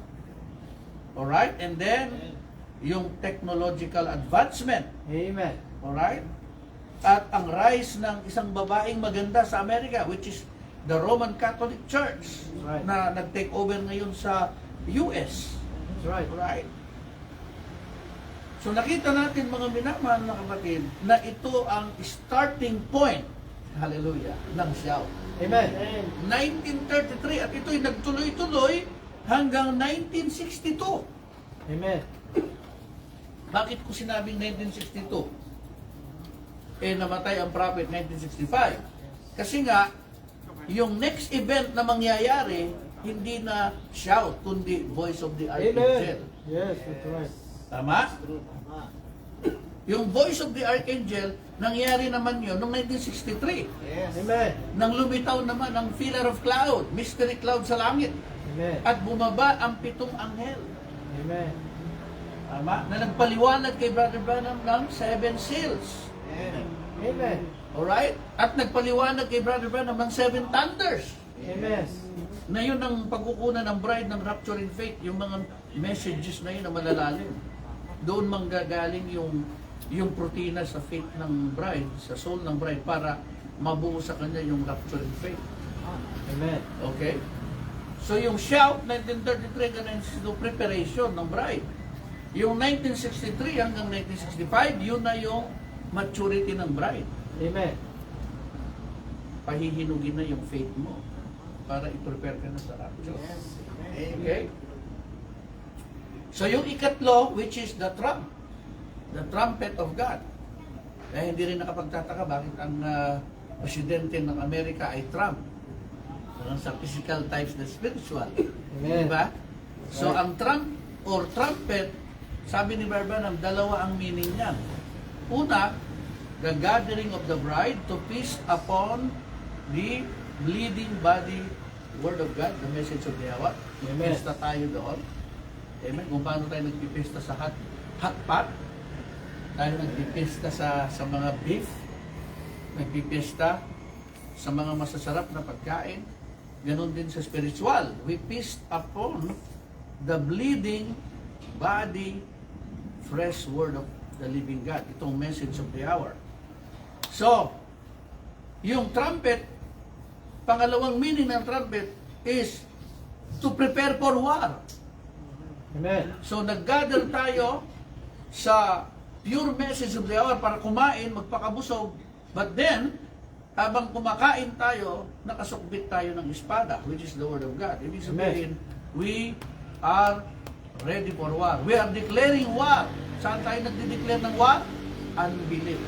Alright? And then, yung technological advancement. Amen. Alright? At ang rise ng isang babaeng maganda sa Amerika, which is the Roman Catholic Church, Right. na nag-take over ngayon sa US. That's right. Alright? So nakita natin mga minamahal na kapatid na ito ang starting point, hallelujah, ng shout. Amen. 1933 at ito'y nagtuloy-tuloy hanggang 1962. Amen. Bakit ko sinabing 1962? Namatay ang prophet 1965. Kasi nga, yung next event na mangyayari, hindi na shout, kundi voice of the archangel. Amen. Yes, that's right. Tama? Yung voice of the archangel, nangyari naman yun noong 1963. Amen. Nang lumitaw naman ang pillar of cloud, mystery cloud sa langit. Amen. At bumaba ang 7 anghel. Amen. Tama? Na nagpaliwanag kay Brother Branham ng 7 seals. Amen. Alright? At nagpaliwanag kay Brother Branham ng 7 thunders. Amen. Na yun ang pagkukunan ng bride ng rapture in faith. Yung mga messages na yun na malalalim. Doon manggagaling yung protina sa faith ng bride, sa soul ng bride, para mabuo sa kanya yung rapture in faith. Amen. Okay? So yung shout, 1933 hanggang 1962, preparation ng bride. Yung 1963 hanggang 1965, yun na yung maturity ng bride. Amen. Pahihinugin na yung faith mo para i-prepare ka na sa rapture. Okay? So yung ikatlo, which is the trump, the trumpet of God. Kaya hindi rin nakapagtataka bakit ang presidente ng Amerika ay Trump. Sa physical types na spiritual. Amen. Diba? So ang trump or trumpet, sabi ni Barbanam, dalawa ang meaning niyan. Una, the gathering of the bride to feast upon the bleeding body word of God, the message of the hour. Amen. Pista tayo doon. Amen. Kung paano tayo nagpipista sa hotpot, tayo nagpipista sa mga beef, nagpipista sa mga masasarap na pagkain. Ganon din sa spiritual. We feast upon the bleeding body, fresh word of the living God. Itong message of the hour. So, yung trumpet, pangalawang meaning ng trumpet is to prepare for war. Amen. So, nag-gather tayo sa pure message of the hour para kumain, magpakabusog. But then, habang kumakain tayo, nakasukbit tayo ng espada, which is the word of God. Ibig sabihin, we are ready for war. We are declaring war. Saan tayo nagde-declare ng war? Unbelief.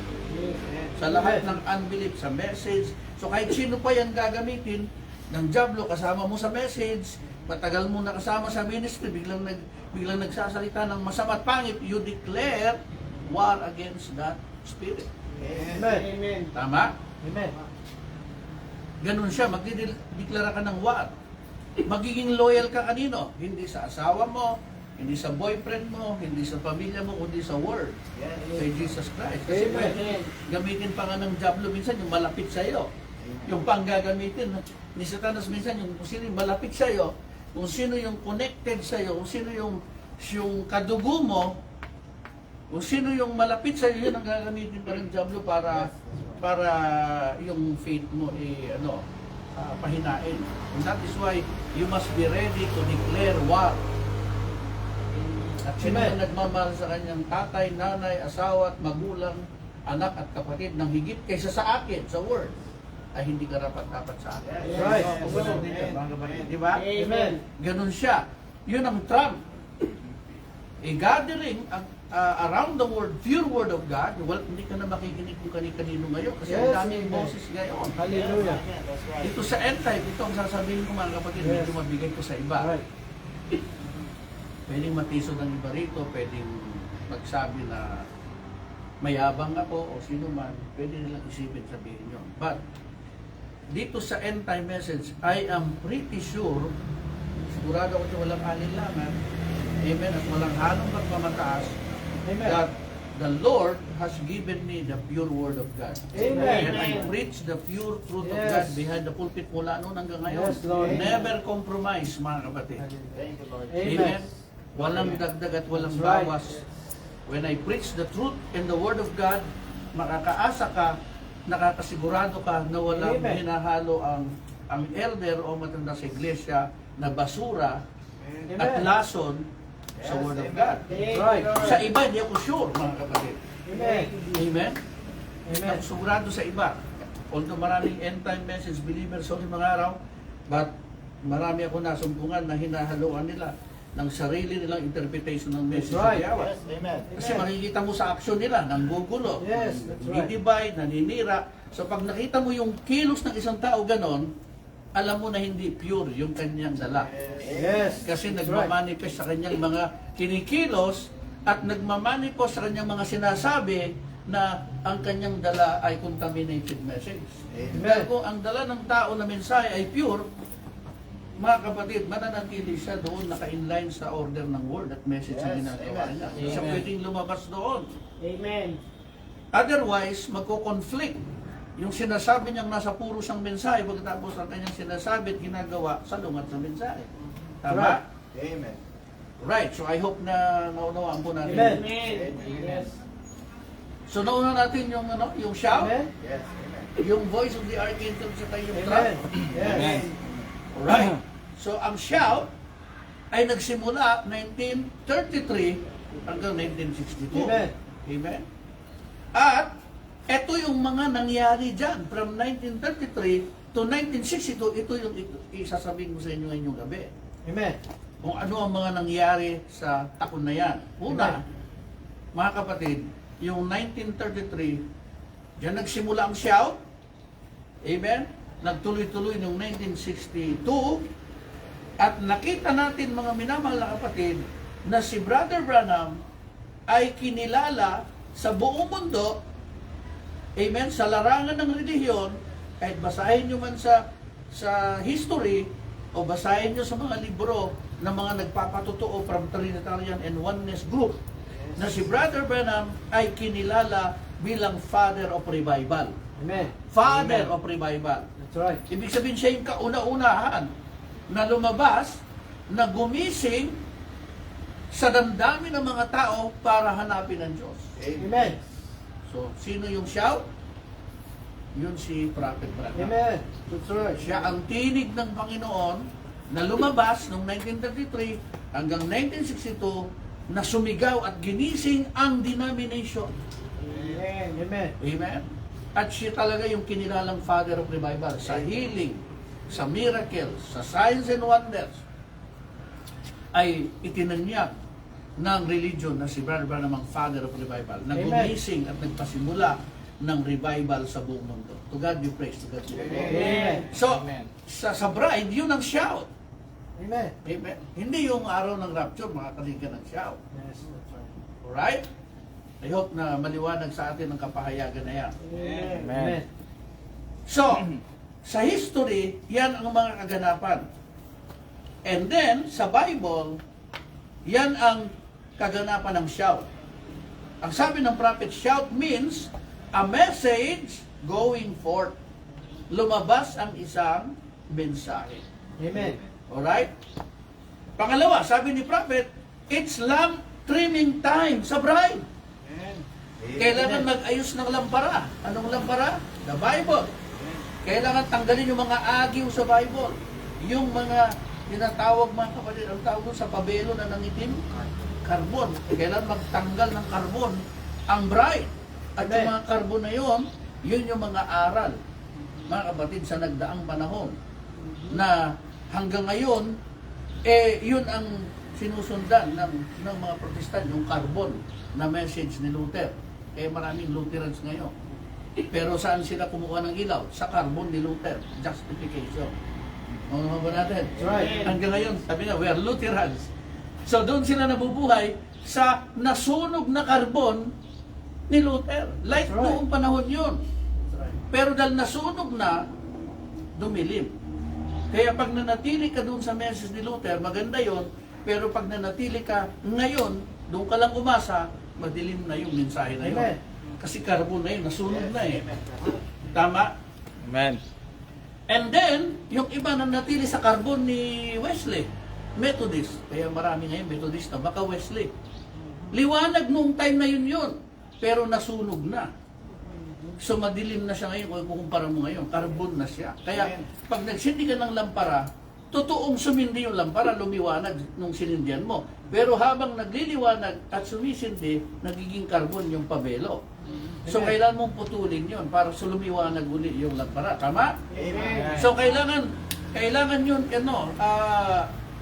Sa lahat ng unbelief, sa message. So kahit sino pa yan gagamitin ng diablo, kasama mo sa message, matagal mo nakasama sa ministry, biglang nagsasalita ng masama at pangit, you declare war against that spirit. Amen. Tama? Amen. Ganun siya, magdideklara ka ng war. Magiging loyal ka kanino? Hindi sa asawa mo, hindi sa boyfriend mo, hindi sa pamilya mo, kundi sa word. Kay Jesus Christ. Kasi Amen. pwede gamitin pa nga ng diablo minsan yung malapit sa iyo. Yung pang gagamitin ni Satanas minsan yung kung sino yung malapit sa iyo, kung sino yung connected sa iyo, kung sino yung kadugo mo, kung sino yung malapit sa iyo, yun ang gagamitin pa ng diablo para yung faith mo pahinain. And that is why you must be ready to declare war. At sino ang nagmamahal sa kanyang tatay, nanay, asawa at magulang, anak at kapatid ng higit kaysa sa akin, sa word, ay hindi karapat-dapat sa akin. Right. Di ba? Amen. Ganun siya. Yun ang trump. A gathering around the word, pure word of God, hindi ka na makikinig kung kani-kanino ngayon kasi ang Yes, daming amen. boses ngayon. Hallelujah. Ito sa end time, ito ang sasabihin ko mga kapatid, Yes. medyo mabigay ko sa iba. Right. Pwedeng matisod ang iba rito, pwedeng magsabi na mayabang ako o sino man, pwede nilang isipin sabihin yun. But, dito sa end time message, I am pretty sure, sigurado ako walang alinlangan, amen, at walang halong pagmamataas, Amen. that the Lord has given me the pure word of God. Amen. And I preach the pure truth of Yes. God behind the pulpit mula noon hanggang ngayon. Yes, Lord. Never compromise, mga kapatid. Amen. Walang dagdag at walang That's right. bawas. When I preach the truth and the word of God, makakaasa ka, nakakasigurado ka na walang Amen. hinahalo ang elder o matanda sa iglesia na basura at Amen. lason sa word of God. Right. Sa iba, hindi ako sure, mga kapatid. Amen. Amen? Amen. Ako sigurado sa iba. Although maraming end time message believers sa mga araw, but marami ako nasumpungan na hinahaluan nila ng sarili nilang interpretation ng message That's right. of the hour. Amen. Kasi makikita mo sa aksyon nila, nanggugulo, Yes, that's right. nidivide, naninira. So pag nakita mo yung kilos ng isang tao ganon, alam mo na hindi pure yung kanyang dala. Yes. Kasi That's right. nagmamanifest sa kanyang mga kinikilos at nagmamanifest sa kanyang mga sinasabi na ang kanyang dala ay contaminated message. Dahil kung ang dala ng tao na mensahe ay pure, mga kapatid, mananatili siya doon naka-inline sa order ng word at message na ginagawa niya. Hindi siya Amen. pwedeng lumabas doon. Amen. Otherwise, magko-conflict. Yung sinasabi niyang nasa puro siyang mensahe, pagkatapos ang kanyang sinasabi at ginagawa sa lungat ng mensahe. Tama? Amen. Right. So I hope na naunawaan po natin. Amen. Yes. So nauna natin yung shout, Amen. Yes, amen. yung voice of the archangel sa yung Amen. trump. Yes. Right. So ang shout ay nagsimula 1933 hanggang 1962. Amen. Amen. At ito yung mga nangyari dyan from 1933 to 1962. Ito yung isasabihin ko sa inyo ngayong gabi. Amen. Kung ano ang mga nangyari sa taon na yan. Una, Amen. mga kapatid, yung 1933, diyan nagsimula ang shout. Amen? Nagtuloy-tuloy noong 1962. At nakita natin, mga minamahal na kapatid, na si Brother Branham ay kinilala sa buong mundo, amen, sa larangan ng relihiyon, kahit basahin nyo man sa history, o basahin nyo sa mga libro ng mga nagpapatotoo from Trinitarian and Oneness group, na si Brother Branham ay kinilala bilang Father of Revival. Amen. Father Amen. of Revival. That's right. Ibig sabihin siya yung kauna-unahan na lumabas, na gumising sa damdamin ng mga tao para hanapin ang Diyos. Amen. So, sino yung shout? Yun si Prophet Branham. Amen. That's right. Siya ang tinig ng Panginoon na lumabas noong 1933 hanggang 1962 na sumigaw at ginising ang denomination. Amen. Amen. Amen? At siya talaga yung kinilalang Father of Revival sa healing, sa miracles, sa signs and wonders, ay itinanyak ng religion na si Brother Branham ang Father of Revival, na Amen. gumising at nagpasimula ng revival sa buong mundo. To God be praised, to God be praised. Amen. So, sa bride, yun ang shout. Amen. Amen? Hindi yung araw ng rapture, makakaliga ng shout. Yes, that's right. Alright? I hope na maliwanag sa atin ang kapahayagan na yan. Amen. Amen. So, sa history, yan ang mga kaganapan. And then, sa Bible, yan ang kaganapan ng shout. Ang sabi ng prophet, shout means a message going forth. Lumabas ang isang mensahe. Amen. Alright? Pangalawa, sabi ni prophet, it's lamp trimming time sa bride. Kailangan mag-ayos ng lampara. Anong lampara? The Bible. Kailangan tanggalin yung mga agiw sa Bible. Yung mga tinatawag, mga kapatid, ang tawag doon sa pabelo na nangitim? Carbon. Kailangan magtanggal ng carbon ang bride. At yung mga carbon na yun yung mga aral, mga kapatid, sa nagdaang panahon. Na hanggang ngayon, yun ang sinusundan ng mga Protestant, yung carbon na message ni Luther. Maraming Lutherans ngayon. Pero saan sila kumuha ng ilaw? Sa carbon ni Luther. Justification. Ano naman ba natin? That's right. Hanggang ngayon, sabi nga, we are Lutherans. So doon sila nabubuhay sa nasunog na carbon ni Luther. Like That's right. noong panahon yun. That's right. Pero dahil nasunog na, dumilim. Kaya pag nanatili ka doon sa message ni Luther, maganda yon. Pero pag nanatili ka ngayon, doon ka lang umasa, madilim na yung mensahe na yun. Amen. Kasi carbon na yun, nasunog na eh. Tama? Amen. And then, yung iba na natili sa carbon ni Wesley, Methodist. Kaya marami ngayon Methodist na, baka Wesley. Liwanag noong time na yun. Pero nasunog na. So madilim na siya ngayon, kung kukumpara mo ngayon, carbon na siya. Kaya pag nagsindi ka ng lampara, totoong sumindi yung lampara, lumiwanag nung sinindihan mo. Pero habang nagliliwanag at sumisindi, nagiging carbon yung pabelo. So kailangan mong putulin yon para lumiwanag uli yung lampara. Tama? Amen. So kailangan yun,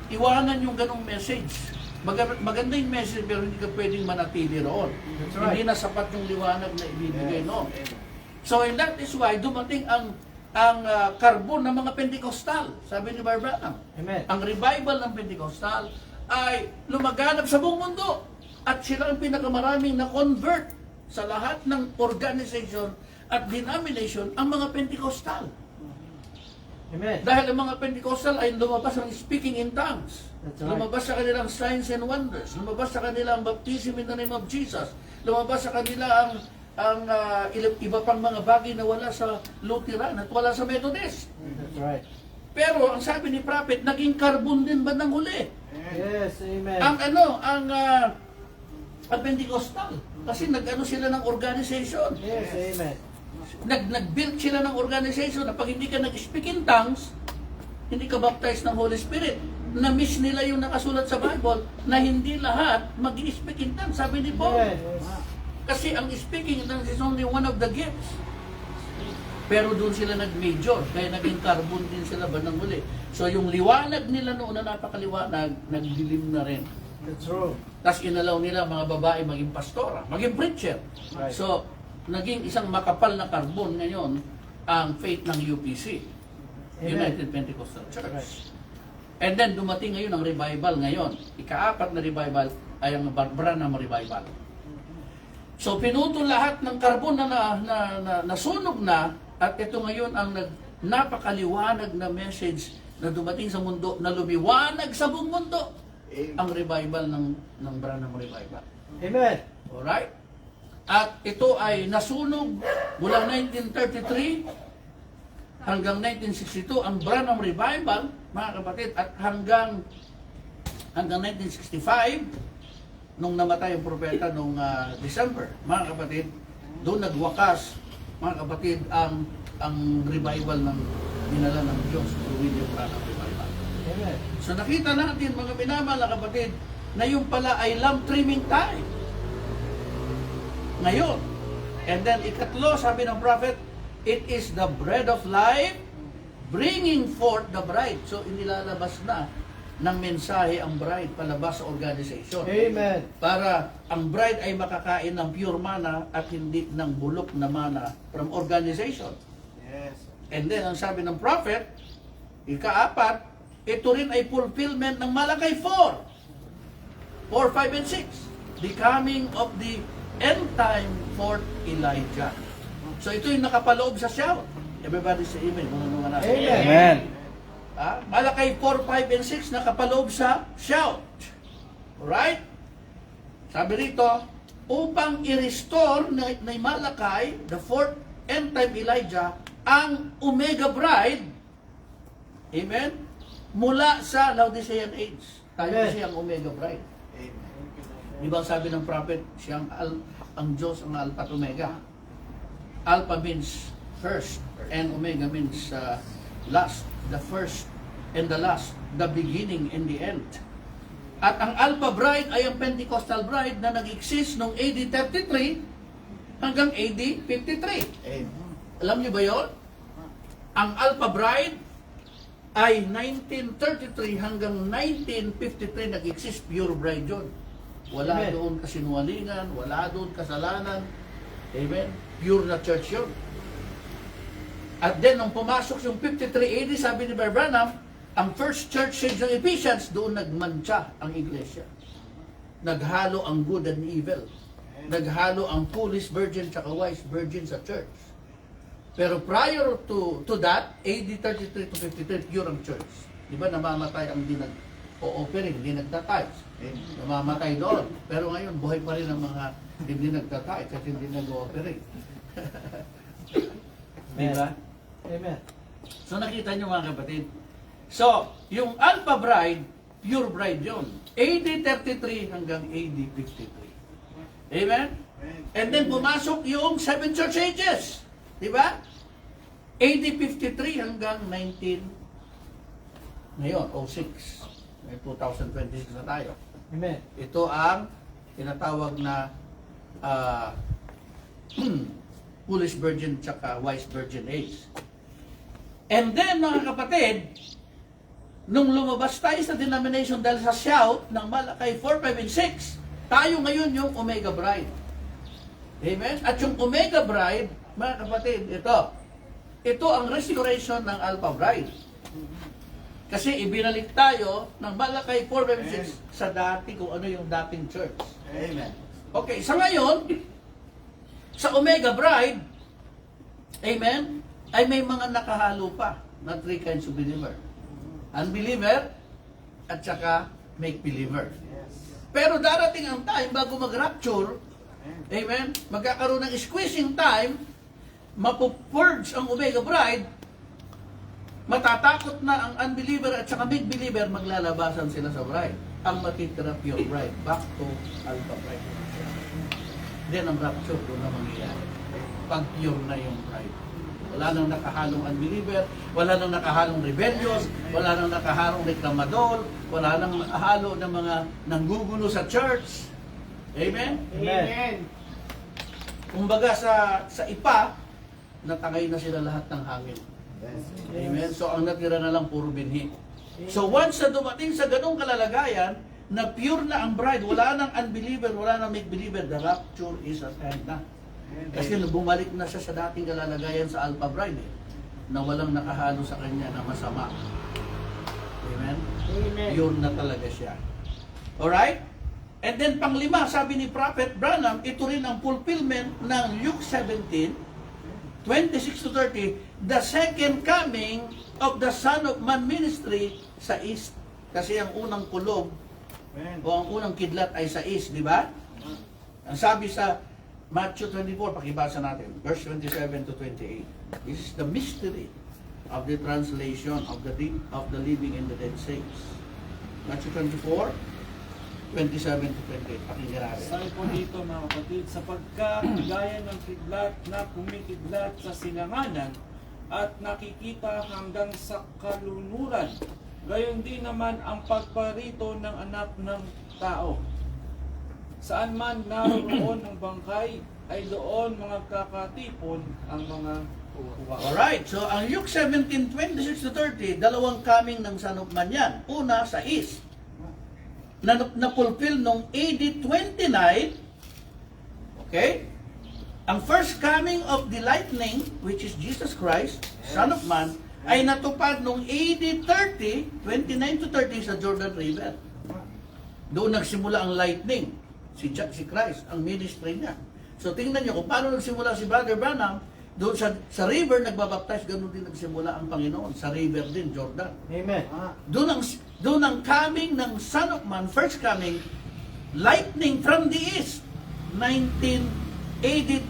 iwanan yung ganong message. Maganda yung message pero hindi ka pwedeng manatili roon. That's right. Hindi na sapat yung liwanag na ibibigay noon. So and that is why dumating ang carbon ng mga Pentecostal. Sabi ni Branham. Amen. Ang revival ng Pentecostal ay lumaganap sa buong mundo. At sila ang pinakamaraming na-convert sa lahat ng organization at denomination ang mga Pentecostal. Amen. Dahil ang mga Pentecostal ay lumabas ng speaking in tongues. That's right. Lumabas sa kanilang signs and wonders. Lumabas sa kanilang baptism in the name of Jesus. Lumabas sa kanila ang iba pang mga bagay na wala sa Lutheran at wala sa Methodist. That's right. Pero ang sabi ni Prophet, naging carbon din bandang huli. Yes, amen. Ang Pentecostal. Kasi nag-ano sila ng organization. Yes, amen. Nag-build sila ng organization na pag hindi ka nag-speak in tongues, hindi ka baptized ng Holy Spirit. Na-miss nila yung nakasulat sa Bible na hindi lahat mag-speak in tongues. Sabi ni Paul. Yes. Kasi ang speaking in tongues is only one of the gifts. Pero doon sila nag-major, kaya naging carbon din sila bandang huli. So yung liwanag nila noon na napakaliwanag, nagdilim na rin. That's true. Tapos inalaw nila mga babae maging pastora, maging preacher. Right. So, naging isang makapal na karbon ngayon ang faith ng UPC, Amen. United Pentecostal Church. Right. And then dumating ngayon ang revival ngayon. Ika-4 na revival ay ang Branham Revival. So pinutol lahat ng karbon na nasunog na, at ito ngayon ang napakaliwanag na message na dumating sa mundo, na lumiwanag sa buong mundo. Ang revival ng Branham Revival. Amen. Alright? At ito ay nasunog mula 1933 hanggang 1962 ang Branham Revival, mga kapatid, at hanggang 1965 nung namatay ang propeta nung December, mga kapatid, doon nagwakas, mga kapatid, ang revival ng dinala ng Diyos through William Branham Revival. Amen. So nakita natin, mga minamahal na kapatid, na yung pala ay lamb trimming time. Ngayon. And then ikatlo, sabi ng prophet, it is the bread of life bringing forth the bride. So inilalabas na ng mensahe ang bride palabas sa organization. Amen. Para ang bride ay makakain ng pure manna at hindi ng bulok na manna from organization. Yes. And then, ang sabi ng prophet, ika-4, ito rin ay fulfillment ng Malakay 4, 5, and 6. The coming of the end time for Elijah. So ito yung nakapaloob sa shout. Everybody say amen. Mga natin. Amen. Amen. Malakay 4, 5, and 6 nakapaloob sa shout. Alright? Sabi rito, upang i-restore ni Malakay, the fourth end time Elijah, ang Omega Bride, amen, mula sa Laodicean age. Tayo Amen. kasi ang Omega Bride. Amen. Di ba sabi ng prophet, siyang ang Diyos ang Alpha at Omega. Alpha means first, and Omega means last. The first and the last, the beginning and the end. At ang Alpha Bride ay ang Pentecostal Bride na nag-exist noong AD 33 hanggang AD 53. Amen. Alam niyo ba yon? Ang Alpha Bride ay 1933 hanggang 1953 nag-exist, pure bride yun. Wala Amen. doon kasinungalingan, wala doon kasalanan. Amen? Pure na church yun. At then, nung pumasok yung 53 AD, sabi ni Brother Branham, ang first church age ng Ephesians, doon nagmantsa ang iglesia. Naghalo ang good and evil. Naghalo ang foolish virgin at wise virgin sa church. Pero prior to that, AD 33 to 53, pure ang church. Di ba namamatay ang di nag-o-offering, di nagtatides. Namamatay doon. Pero ngayon, buhay pa rin ang mga hindi nagtatides at hindi nag-o-offering. Di ba? Amen. So nakita nyo mga kapatid. So, yung Alpha Bride, pure bride yun. AD 33 hanggang AD 53. Amen? And then pumasok yung 7 church ages. Di ba? AD 53 hanggang 19 ngayon, 06. May 2026 na tayo. Amen. Ito ang tinatawag na foolish virgin tsaka wise virgin age. And then, mga kapatid, nung lumabas tayo sa denomination dahil sa shout ng Malakay 4, 5, and 6, tayo ngayon yung Omega Bride. Amen? At yung Omega Bride, mga kapatid, ito ang restoration ng Alpha Bride. Kasi ibinalik tayo ng Malakay 4, 5, and 6 sa dati kung ano yung dating church. Amen. Okay, sa ngayon, sa Omega Bride, amen, ay may mga nakahalo pa na 3 kinds of believer. Unbeliever, at saka make-believer. Pero darating ang time bago mag-rapture, amen, magkakaroon ng squeezing time, mapupurge ang Omega Bride, matatakot na ang unbeliever at saka make-believer, maglalabasan sila sa bride. Ang matitira pure bride, back to Alpha Bride. Then ang rapture doon na mangyayari. Pag pure na yung bride. Wala nang nakahalong unbeliever, wala nang nakahalong rebellious, wala nang nakahalong reklamador, wala nang nakahalo ng mga nanggugulo sa church. Amen? Amen. Kumbaga sa ipa, natangay na sila lahat ng hangin. Yes. Amen? So ang natira na lang puro binhi. So once na dumating sa ganong kalalagayan, na pure na ang bride, wala nang unbeliever, wala nang make-believer, the rapture is at hand na. Kasi bumalik na siya sa dating kalalagayan sa Alpha Bride, na walang nakahalo sa kanya na masama. Amen? Amen. Yun na talaga siya. Alright? And then panglima, sabi ni Prophet Branham, ito rin ang fulfillment ng Luke 17, 26 to 30, the second coming of the Son of Man ministry sa East. Kasi ang unang kulog o ang unang kidlat ay sa East, di ba? Ang sabi sa Matthew 24, pakibasa natin, verse 27 to 28. This is the mystery of the translation of the living and the dead saints. Matthew 24, 27 to 28. Pakinggan natin. Sabi po dito mga kapatid, sapagkat gaya ng kidlat na kumikidlat sa silanganan at nakikita hanggang sa kalunuran, gayon din naman ang pagparito ng anak ng tao. Saan man naroon ang bangkay, ay doon mga kakatipon ang mga uwa. Alright, so ang Luke 17, 26 to 30, dalawang coming ng Son of Man yan. Una, sa East, na-fulfill nung AD 29, okay? Ang first coming of the lightning, which is Jesus Christ, Son of Man, ay natupad nung AD 30, 29 to 30 sa Jordan River. Doon nagsimula ang lightning. Si Christ, ang ministry niya. So tingnan niyo kung paano nagsimula si Brother Branham, doon sa river nagbabaptize, ganoon din nagsimula ang Panginoon. Sa river din, Jordan. Amen. Doon ang coming ng Son of Man, first coming, lightning from the east, AD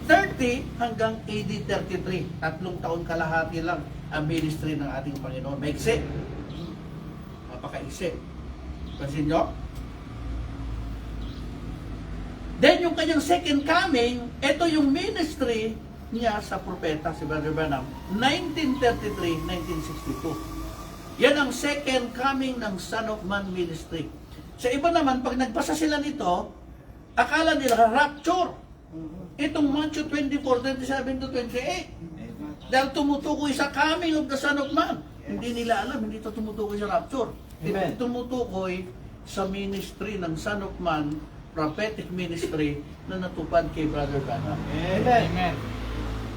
30 hanggang AD 33. 3 taon kalahati lang ang ministry ng ating Panginoon. Maiksi. Mapakaiksi. Pansin nyo? Then yung kanyang second coming, ito yung ministry niya sa propeta, si Brother Branham, 1933-1962. Yan ang second coming ng Son of Man ministry. Sa iba naman, pag nagbasa sila nito, akala nila rapture. Itong Matthew 24, 27 to 28. Dahil tumutukoy sa coming of the Son of Man. Hindi nila alam, hindi ito tumutukoy sa rapture. Amen. Ito tumutukoy sa ministry ng Son of Man, prophetic ministry na natupad kay Brother Branham. Amen. Amen.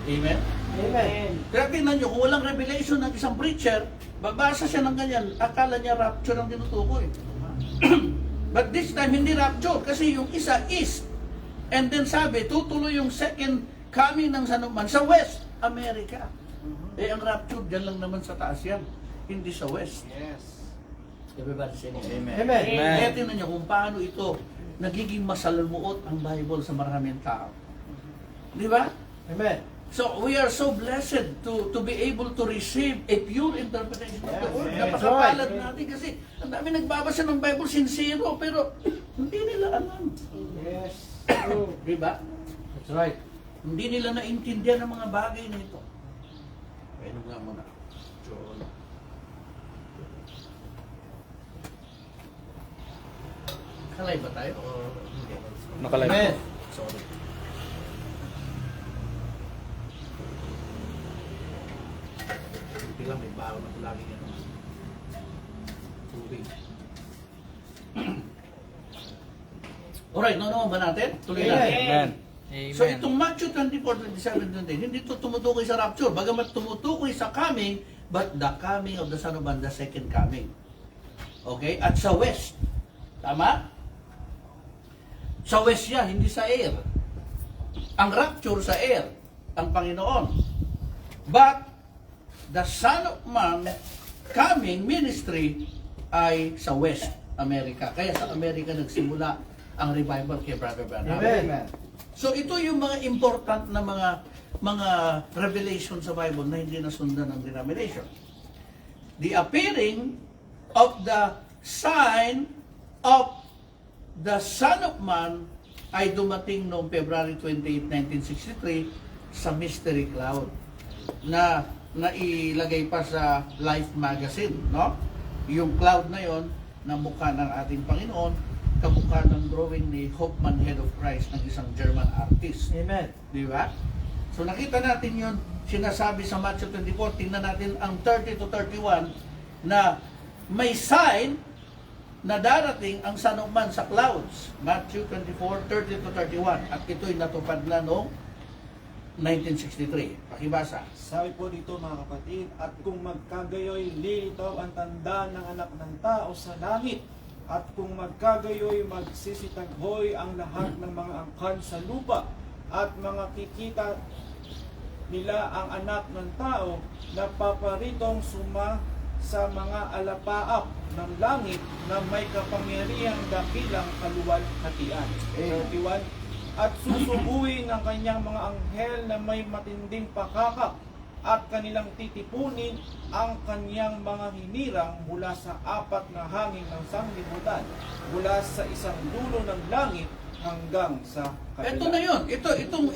Amen? Amen. Kaya tingnan nyo, kung walang revelation ng isang preacher, babasa siya ng ganyan, akala niya rapture ang tinutukoy. But this time, hindi rapture, kasi yung isa is, and then sabi, tutuloy yung second coming ng Son of Man sa West America. Eh, ang rapture, dyan lang naman sa taas yan, hindi sa West. Yes. Everybody say amen. Amen. Kaya tingnan nyo kung paano ito nagiging masalamuot ang Bible sa maraming tao. Di ba? Amen. So, we are so blessed to be able to receive a pure interpretation of the Yes, Word. yes. Napakapalad natin kasi ang dami nagbabasa ng Bible sincero, pero hindi nila alam. Yes. True. Di ba? That's right. Hindi nila naintindihan ang mga bagay na ito. Pwede nga muna. Kalay ba tayo? O hindi? Amen. Sorry. Hindi lang, may baho na lagi yan. Tubig. Alright, naman ba natin? Tuloy natin. Amen. So itong Matthew 24, 27, 28, hindi ito tumutukoy sa rapture, bagamat tumutukoy sa coming, but the coming of the Son of Man, the second coming. Okay? At sa west. Tama? Sa west yan, hindi sa air. Ang rapture sa air, ang Panginoon. But, the Son of Man coming ministry ay sa West America. Kaya sa America nagsimula ang revival kay Brother Branham. Amen. So ito yung mga important na mga revelation sa Bible na hindi nasundan ng denomination. The appearing of the sign of the Son of Man ay dumating noong February 28, 1963 sa Mystery Cloud na nailagay pa sa Life magazine, no? Yung cloud na yon na mukha ng ating Panginoon, kamukha ng drawing ni Hofmann, Head of Christ, ng isang German artist. Amen. Di ba? So nakita natin yun, sinasabi sa Matthew 24, tingnan natin ang 30 to 31 na may sign na darating ang Son of Man sa clouds. Matthew 24:30-31. At ito'y natupad na noong 1963. Pakibasa. Sabi po dito mga kapatid, at kung magkagayoy lilitaw ang tanda ng anak ng tao sa langit, at kung magkagayoy magsisitaghoy ang lahat ng mga angkan sa lupa, at mga kikita nila ang anak ng tao na paparitong sa mga alapaap ng langit na may kapangyarihang dakilang kaluwalhatian. 31. At susubuin ang kanyang mga anghel na may matinding pakakak at kanilang titipunin ang kanyang mga hinirang mula sa apat na hangin ng sanglibutan, mula sa isang dulo ng langit hanggang sa kabila. Ito na yun.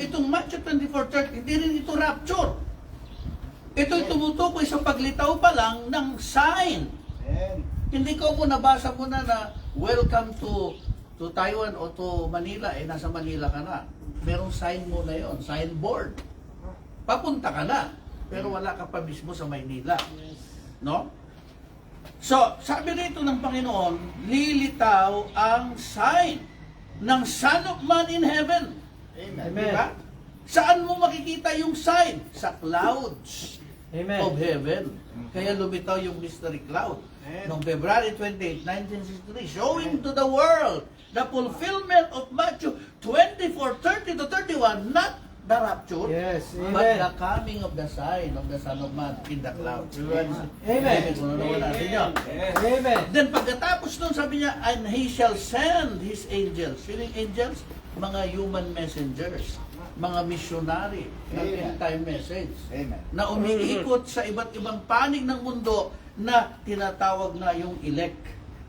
Itong Matthew 24:30, hindi rin ito rapture. Ito'y tumutukoy sa paglitaw pa lang ng sign. Amen. Hindi ko nabasa mo na welcome to Taiwan o to Manila, nasa Manila ka na. Merong sign mo na yon, signboard. Papunta ka na, pero wala ka pa mismo sa Maynila. No? So, sabi rito ng Panginoon, lilitaw ang sign ng Son of Man in heaven. Amen. Diba? Saan mo makikita yung sign? Sa clouds Amen. of heaven. Kaya lumitaw yung mystery cloud. Noong February 28, 1963, showing to the world the fulfillment of Matthew 24:30-31, not the rapture, Yes. but Amen. the coming of the sign of the Son of Man in the cloud. Amen. Kung ano natin yun. Amen. Then pagkatapos nun, sabi niya, and He shall send His angels. Feeling angels? Mga human messengers. Mga missionary ng Amen. end-time message. Amen. Na umiikot sa iba't ibang panig ng mundo na tinatawag na yung elect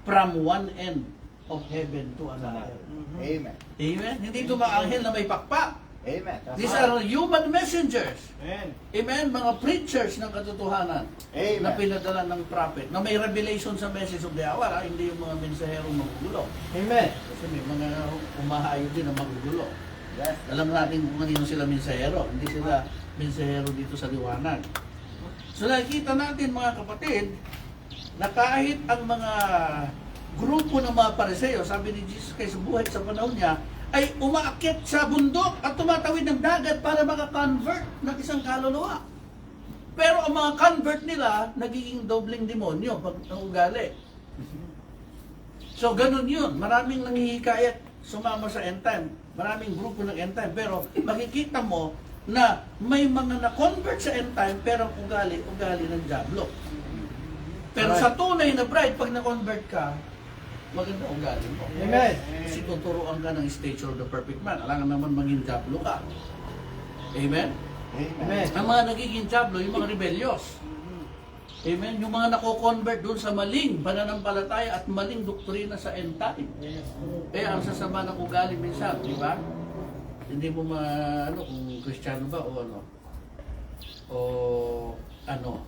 from one end of heaven to another. Amen. Amen? Hindi ito mga anghel na may pakpak. Amen. These are human messengers. Amen. Amen? Mga preachers ng katotohanan Amen. na pinadala ng prophet, na may revelation sa message of the hour, hindi yung mga mensaherong magugulo. Amen. Kasi may mga umahayo din na magugulo. Yes. Alam natin kung kanino sila mensahero. Hindi sila mensahero dito sa liwanag. So nakikita natin mga kapatid, na kahit ang mga grupo ng mga pariseo, sabi ni Jesus kay sa buhay sa panahon niya, ay umaakyat sa bundok at tumatawid ng dagat para maka-convert ng isang kaluluwa. Pero ang mga convert nila, nagiging dobling demonyo pag ang ugali. So ganun yun. Maraming nanghihikayat sumama sa end time. Maraming grupo ng end time. Pero makikita mo na may mga na-convert sa end time pero ang ugali ng diablo. Pero sa tunay na bride, pag na-convert ka, maganda ugali mo. Amen. Kasi tuturuan ka ng stature of the perfect man. Alangan naman maging diablo ka. Amen? Amen. Ang mga nagiging diablo, yung mga rebellious. Amen? Yung mga nako-convert doon sa maling pananampalataya at maling doktrina sa end time. Kaya ang sasama ng ugali minsan, di ba? Hindi mo kung Kristiyano ba o ano. O ano.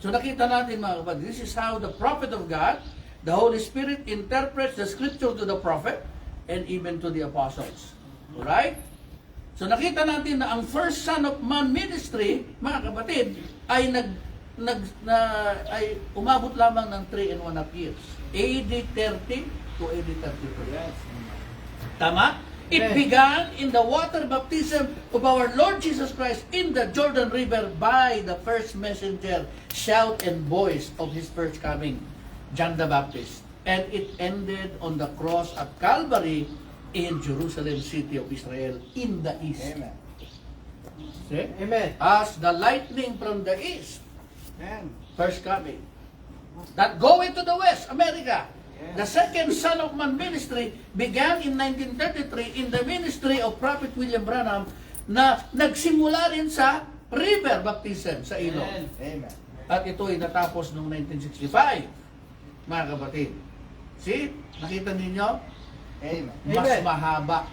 So nakita natin mga kapatid, this is how the prophet of God, the Holy Spirit interprets the scripture to the prophet and even to the apostles. Alright? So nakita natin na ang first Son of Man ministry, mga kapatid, ay umabot lamang ng 3.5 years. AD 30 to AD 33. Tama? It began in the water baptism of our Lord Jesus Christ in the Jordan River by the first messenger, shout and voice of His first coming, John the Baptist. And it ended on the cross at Calvary in Jerusalem, city of Israel, in the east. Amen. See? Amen. As the lightning from the east, Amen. first coming. That going to the west, America. The second Son of Man ministry began in 1933 in the ministry of Prophet William Branham na nagsimula rin sa river baptism sa ilog. Amen. At ito ay natapos noong 1965, mga kapatid. See? Nakita ninyo? Amen. Mas Amen. mahaba.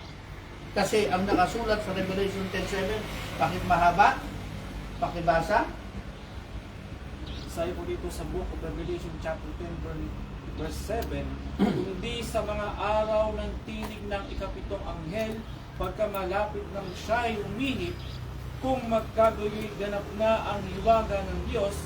Kasi ang nakasulat sa Revelation 10:7, bakit mahaba? Pakibasa. Sabi po dito sa book of Revelation chapter 10 verse 7, kundi sa mga araw ng tinig ng ikapitong anghel, pagka malapit ng siya'y uminit, kung magkagayoy ganap na ang liwaga ng Diyos,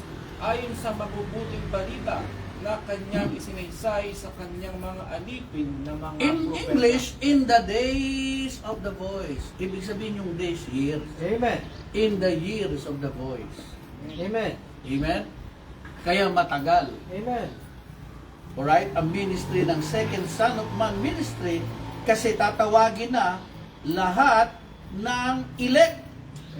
ayon sa mabubuting balita na kanyang isinaysay sa kanyang mga alipin na mga In propeta. English, in the days of the voice. Ibig sabihin yung days, years. Amen. In the years of the voice. Amen. Amen? Kaya matagal. Amen. Alright? Ang ministry ng Second Son of Man ministry kasi tatawagin na lahat ng elect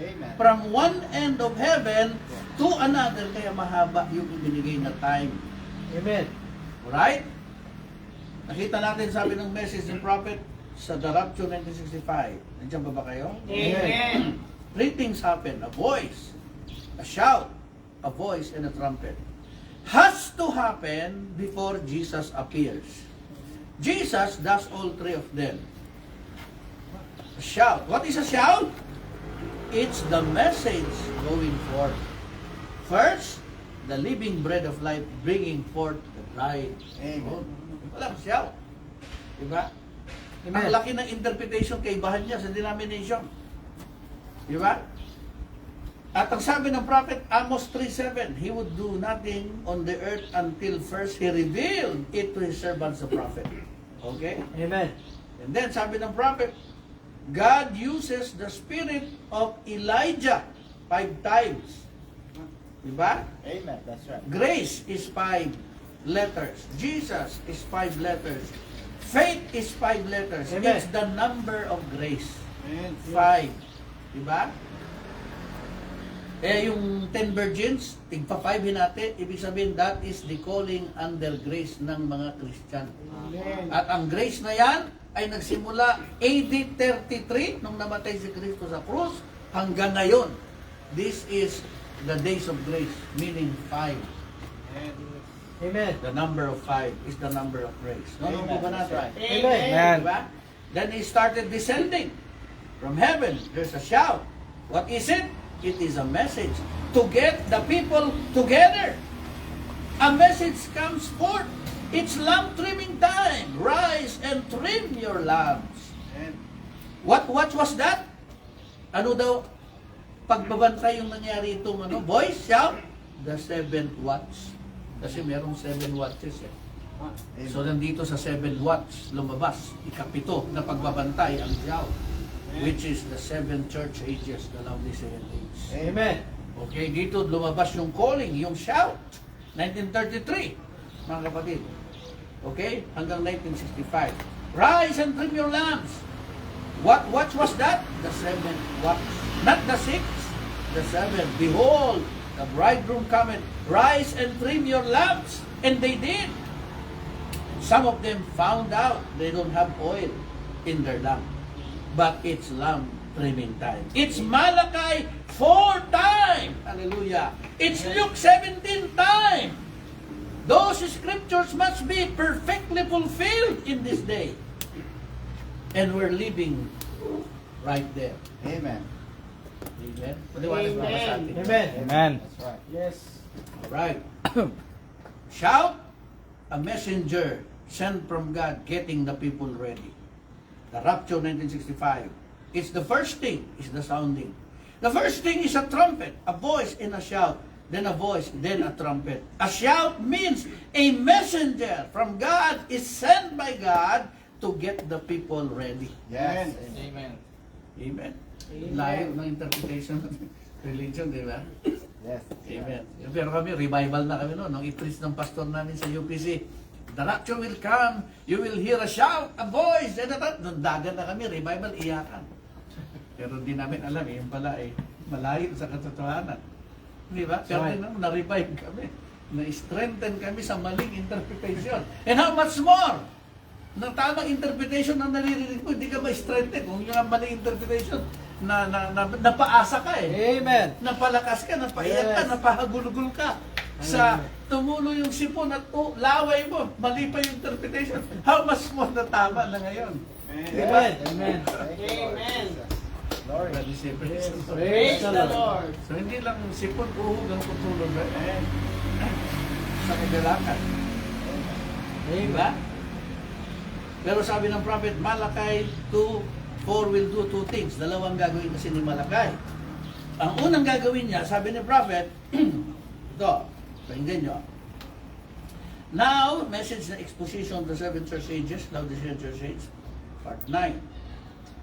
Amen. from one end of heaven to another. Kaya mahaba yung ibinigay na time. Amen. Alright? Nakita natin sabi ng message ng prophet sa The Rapture 1965. Nandiyan ba ba kayo? Amen. Three things happen. A voice, a shout, a voice, and a trumpet. Has to happen before Jesus appears. Jesus does all three of them. A shout. What is a shout? It's the message going forth. First, the living bread of life bringing forth the bride. Amen. Walang shout. Diba? Ang Amen. laki ng interpretation kaibahan niya sa denomination. Diba? At ang sabi ng prophet Amos 3:7, he would do nothing on the earth until first he revealed it to his servants the prophet. Okay? Amen. And then sabi ng prophet, God uses the spirit of Elijah 5 times. Diba? Amen. That's right. Grace is 5 letters. Jesus is 5 letters. Faith is 5 letters. Amen. It's the number of grace. Amen. 5. Diba? Eh, yung 10 virgins, tigpa 5 hinati, ibig sabihin that is the calling under grace ng mga Christian. Amen. At ang grace na yan ay nagsimula AD 33 nung namatay si Kristo sa krus hanggang ngayon. This is the days of grace, meaning 5. Amen. The number of 5 is the number of grace. No, Amen. ba That's natin? right. Amen. Diba? Then he started descending from heaven. There's a shout. What is it? It is a message to get the people together. A message comes forth. It's lamp trimming time. Rise and trim your lamps. Amen. What was that? Ano daw? Pagbabantay yung nangyari itong voice, shout, the 7th watch. Kasi merong 7 watches eh. Amen. So nandito sa 7 watch, lumabas, ikapito na pagbabantay ang shout, which is the 7 church ages, the Laodicean age. Amen. Okay, dito lumabas yung calling, yung shout, 1933, mga kapatid. Okay, hanggang 1965. Rise and trim your lamps. What watch was that? The 7th watch. Not the 6th, the 7th. Behold, the bridegroom cometh. Rise and trim your lamps. And they did. Some of them found out they don't have oil in their lamp. But it's lamp trimming time. It's Malachi 4 time. Hallelujah. It's Luke 17 time. Those scriptures must be perfectly fulfilled in this day. And we're living right there. Amen. Amen. Paliwanag ba sa atin? Amen. Amen. That's right. Yes. Alright. Shout, a messenger sent from God getting the people ready. The Rapture 1965. It's the first thing, is the sounding. The first thing is a trumpet, a voice and a shout. Then a voice, then a trumpet. A shout means a messenger from God is sent by God to get the people ready. Yes. Amen. Amen. Layo ng interpretation ng religion, di ba? Yes. Amen. Pero kami, revival na kami noon. Nung i-preach ng pastor namin sa UPC, the rapture will come, you will hear a shout, a voice, and nung dagan na kami, revival, iyakan. Pero hindi namin alam, yung pala malayo sa katotohanan. Di ba? Pero Right. na-revive kami. Na-strengthen kami sa maling interpretation. And how much more? Ng tamang interpretation na naririnig mo, hindi ka ma-strengthen. Kung yung maling interpretation, napaasa ka eh. Amen. Napalakas ka, napaiyak ka, Yes. napahagulugul ka. Sa tumulo yung sipon at laway mo, mali pa yung interpretation. How much more na tama na ngayon? Diba? Amen. Amen. Glory. Praise the Lord. So hindi lang sipon, uhog ang tutulog. Sa kagalakan. Diba? Pero sabi ng prophet, Malachi 2:4 will do 2 things. Dalawang gagawin kasi ni Malachi. Ang unang gagawin niya, sabi ni prophet, ito, Pakinggan nyo. Now, message na exposition of the seven church ages, Laodicean church age, part 9.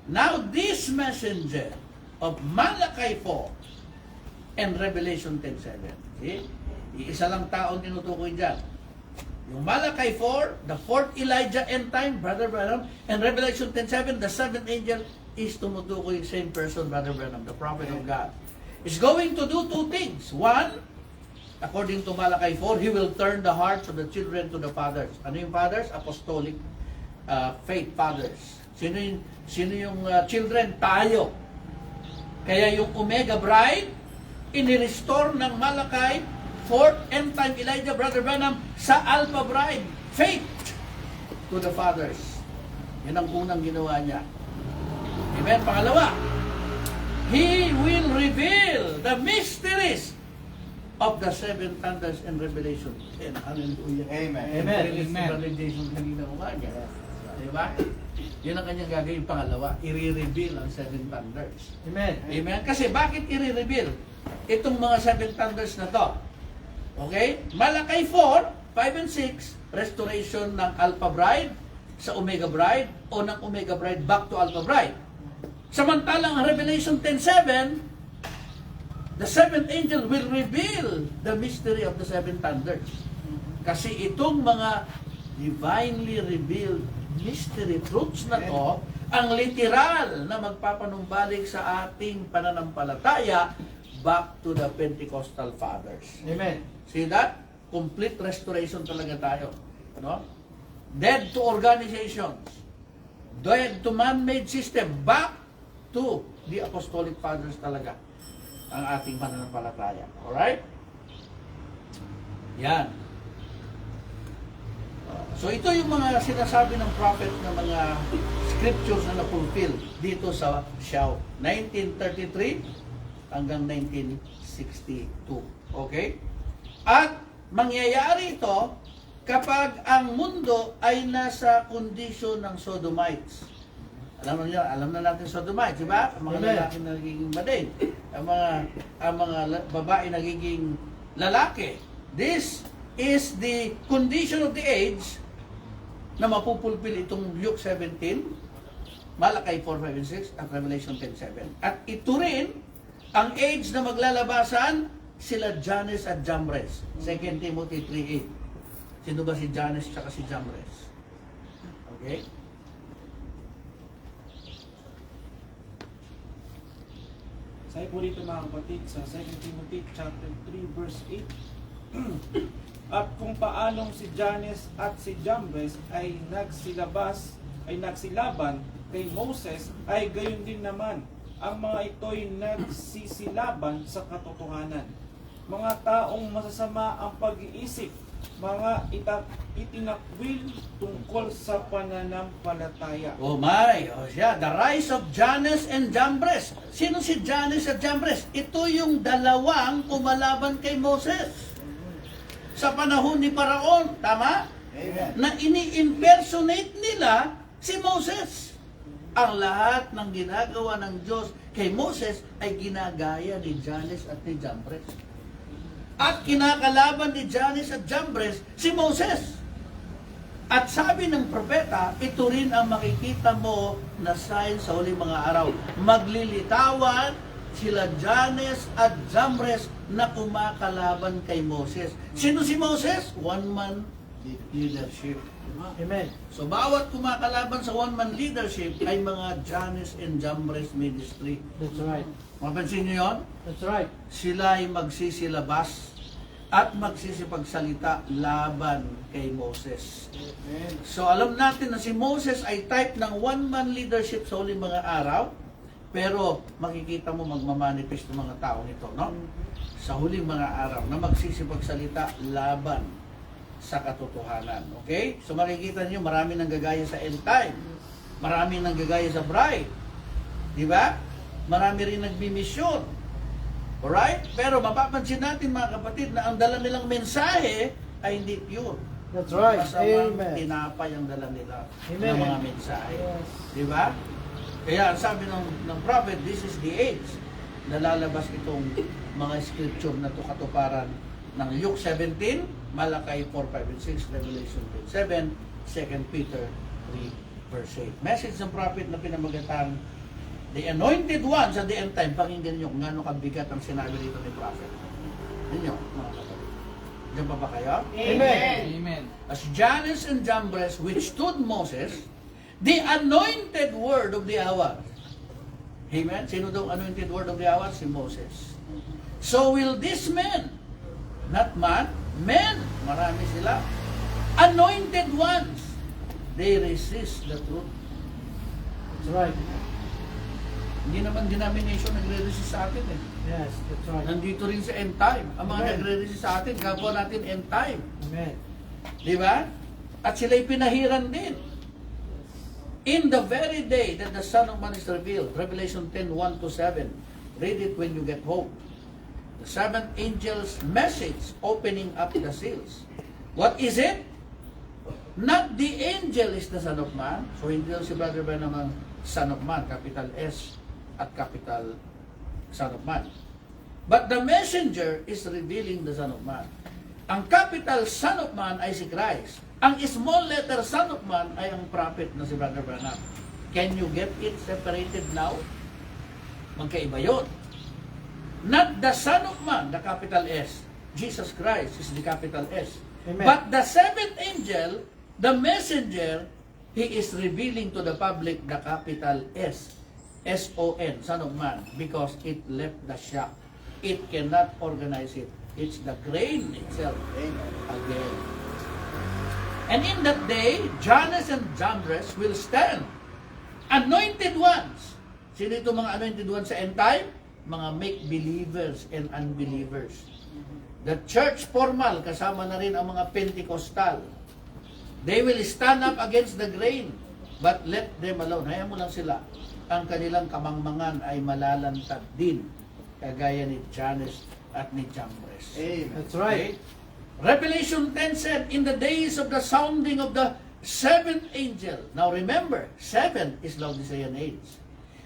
Now, this messenger of Malachi 4 and Revelation 10:7. Okay? Iisa lang taon tinutukoy dyan. Yung Malachi 4, the fourth Elijah end time, Brother Branham, and Revelation 10:7, the seventh angel is tumutukoy same person, Brother Branham, the prophet of God. Is going to do two things. One, according to Malachi 4, he will turn the hearts of the children to the fathers. Ano yung fathers? Apostolic faith fathers. Sino yung children? Tayo. Kaya yung Omega Bride, inirestore ng Malachi, fourth end time Elijah, Brother Branham, sa Alpha Bride, faith to the fathers. Yan ang unang ginawa niya. Amen. Pangalawa, he will reveal the mysteries of the seven thunders in Revelation 10. Hallelujah. Amen. Amen. Amen. Revelation kanina umaga. Diba? Yun ang kanyang gagawin pangalawa. I-reveal ang seven thunders. Amen. Amen. Kasi bakit i-reveal itong mga seven thunders na to? Okay? Malachi 4, 5 and 6, restoration ng Alpha Bride sa Omega Bride o ng Omega Bride back to Alpha Bride. Samantalang ang Revelation 10:7, the seventh angel will reveal the mystery of the seven thunders. Kasi itong mga divinely revealed mystery truths na to, ang literal na magpapanumbalik sa ating pananampalataya back to the Pentecostal fathers. Amen. See that? Complete restoration talaga tayo. No? Dead to organizations. Dead to man-made system. Back to the apostolic fathers talaga ang ating pananampalataya. Alright? Yan. So ito yung mga sinasabi ng prophet na mga scriptures na na-fulfill dito sa Shaw. 1933 hanggang 1962. Okay? At mangyayari ito kapag ang mundo ay nasa kondisyon ng Sodomites. Alam na natin Sodomites, di ba? Ang mga Amen. lalaki na nagiging mading, ang mga babae nagiging lalaki. This is the condition of the age na mapupulpil itong Luke 17, Malachi 4, 5, and 6, at Revelation 10:7. At ito rin ang age na maglalabasan sila Jannes at Jambres. 2 Timothy 3:8. Sino ba si Jannes at si Jambres? Okay? Sabi po dito mga kapatid sa 2 Timothy chapter 3 verse 8. At kung paanong si Jannes at si Jambres ay nagsilaban kay Moses, ay gayon din naman ang mga ito'y nagsisilaban sa katotohanan. Mga taong masasama ang pag-iisip, mga itinakwil tungkol sa pananampalataya. Oh my! Oh siya, the rise of Jannes and Jambres. Sino si Jannes at Jambres? Ito yung dalawang kumalaban kay Moses sa panahon ni Paraon, tama? Amen. Na ini-impersonate nila si Moses. Ang lahat ng ginagawa ng Diyos kay Moses ay ginagaya ni Jannes at ni Jambres. At kinakalaban ni Jannes at Jambres si Moses. At sabi ng propeta, ito rin ang makikita mo na sign sa huling mga araw. Maglilitawan sila Jannes at Jambres na kumakalaban kay Moses. Sino si Moses? One-man leadership. Amen. So bawat kumakalaban sa one-man leadership ay mga Jannes and Jambres ministry. That's right. Mapansin niyo yun? That's right. Sila ay magsisilabas at magsisipagsalita laban kay Moses. So alam natin na si Moses ay type ng one-man leadership sa huling mga araw, pero makikita mo magmamanifest ng mga tao nito, no? Sa huling mga araw na magsisipagsalita laban sa katotohanan. Okay? So makikita niyo marami nang gagaya sa end time. Marami nang gagaya sa bride. Di ba? Marami rin nagbimisyon. Alright? Pero mapapansin natin mga kapatid na ang dala nilang mensahe ay hindi pure. That's right. Masamang Amen. tinapay ang dala nila Amen. ng mga mensahe. Yes. Di ba? Kaya ang sabi ng prophet, this is the age na lalabas itong mga scripture na to katuparan ng Luke 17, Malachi 4, 5, and 6, Revelation 7, 2 Peter 3, verse 8. Message ng prophet na pinamagatang the anointed ones at the end time. Pakinggan nyo kung gaano kabigat ang sinabi dito ni prophet. Ninyo, mga kapatid. Diyan pa ba kayo? Amen. Amen. As Jannes and Jambres withstood Moses, the anointed word of the hour. Amen? Sino daw anointed word of the hour? Si Moses. So will these men, not man, men, marami sila, anointed ones, they resist the truth. That's right. Hindi naman denomination nagre-resist sa atin eh. Yes, that's right. Nandito rin sa end time. Ang mga Amen. nagre-resist sa atin, gagawa natin end time. Amen. Di ba? At sila'y pinahiran din. In the very day that the Son of Man is revealed, Revelation 10, 1-7, read it when you get home. The seventh angel's message opening up the seals. What is it? Not the angel is the Son of Man. So hindi daw si Brother Branham ang Son of Man, capital S at capital Son of Man. But the messenger is revealing the Son of Man. Ang capital Son of Man ay si Christ. Ang small letter Son of Man ay ang prophet na si Brother Branham. Can you get it separated now? Magkaiba yun. Not the Son of Man, the capital S. Jesus Christ is the capital S. Amen. But the seventh angel, the messenger, he is revealing to the public the capital S. S-O-N, Son of Man, because it left the shock. It cannot organize it. It's the grain itself. Again. And in that day, Jannes and Jambres will stand. Anointed ones. Sino ito mga anointed ones sa end time? Mga make-believers and unbelievers. The church formal, kasama na rin ang mga Pentecostal. They will stand up against the grain, but let them alone. Hayaan mo lang sila. Ang kanilang kamangmangan ay malalantad din, kagaya ni Jannes at ni Jambres. That's right. Revelation 10 said, in the days of the sounding of the seventh angel. Now remember, 7 is Laodicean age.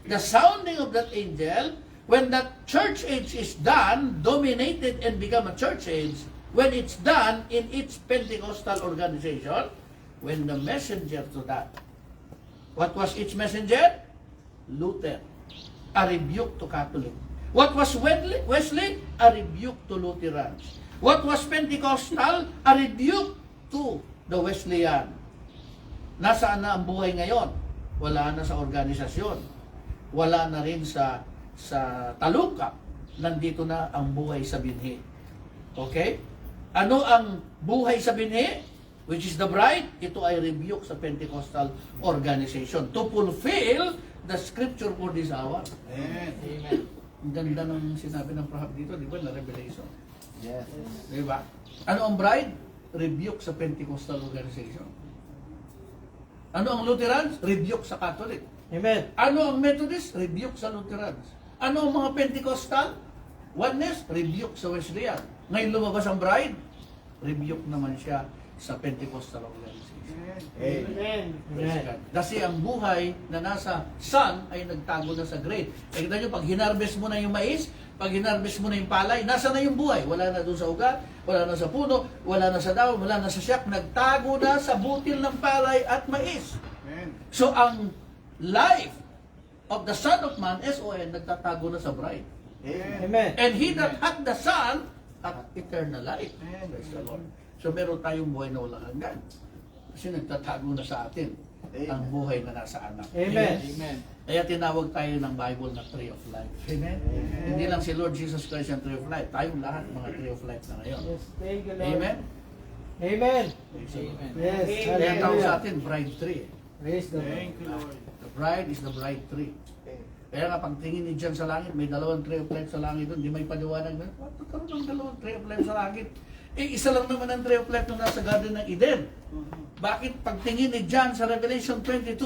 The sounding of that angel, when that church age is done, dominated and become a church age, when it's done in its Pentecostal organization, when the messenger to that. What was its messenger? Luther. A rebuke to Catholic. What was Wesley? A rebuke to Lutherans. What was Pentecostal? A rebuke to the Wesleyan. Nasaan na ang buhay ngayon? Wala na sa organisasyon. Wala na rin sa talukap. Nandito na ang buhay sa binhi. Okay? Ano ang buhay sa binhi? Which is the bride? Ito ay rebuke sa Pentecostal organization to fulfill the scripture for this hour. Amen. Ang ganda ng sinabi ng prophet dito, di ba, na Revelation? Yes. Di ba? Ano ang bride? Rebuke sa Pentecostal organization. Ano ang Lutherans? Rebuke sa Catholic. Amen. Ano ang Methodist? Rebuke sa Lutherans. Ano ang mga Pentecostal? Oneness? Rebuke sa Wesleyan. Ngayon lumabas ang bride? Rebuke naman siya sa Pentecostal organization. Amen. Praise Amen. God. Kasi ang buhay na nasa sun ay nagtago na sa grain. Eh, kita nyo, pag hinarvest mo na yung mais, pag hinarvest mo na yung palay, nasa na yung buhay? Wala na doon sa ugat, wala na sa puno, wala na sa dahon, wala na sa siyak, nagtago na sa butil ng palay at mais. Amen. So ang life of the Son of Man, S-O-N, nagtatago na sa bride. Amen. And he that hath the Son hath eternal life. Amen. Praise the Lord. So meron tayong buhay na walang hanggan. Kasi nagtatago na sa atin ang buhay na nasa anak. Amen. Amen. Kaya tinawag tayo ng Bible na Tree of Life. Amen? Hindi lang si Lord Jesus Christ ang Tree of Life. Tayong lahat mga Tree of Life na ngayon. Yes, thank you, Lord. Amen? Amen. Praise the Lord. Amen. Yes. Kaya tawag sa Hallelujah. atin, Bride Tree. Praise the Lord. Thank you, Lord. The bride is the bride tree. Kaya nga, pag tingin ni John sa langit, may dalawang Tree of Life sa langit doon, di may paliwanag na, what? Karoon ng dalawang Tree of Life sa langit? Eh, isa lang naman ang Tree of Life nung nasa Garden ng Eden. Bakit pagtingin ni John sa Revelation 22,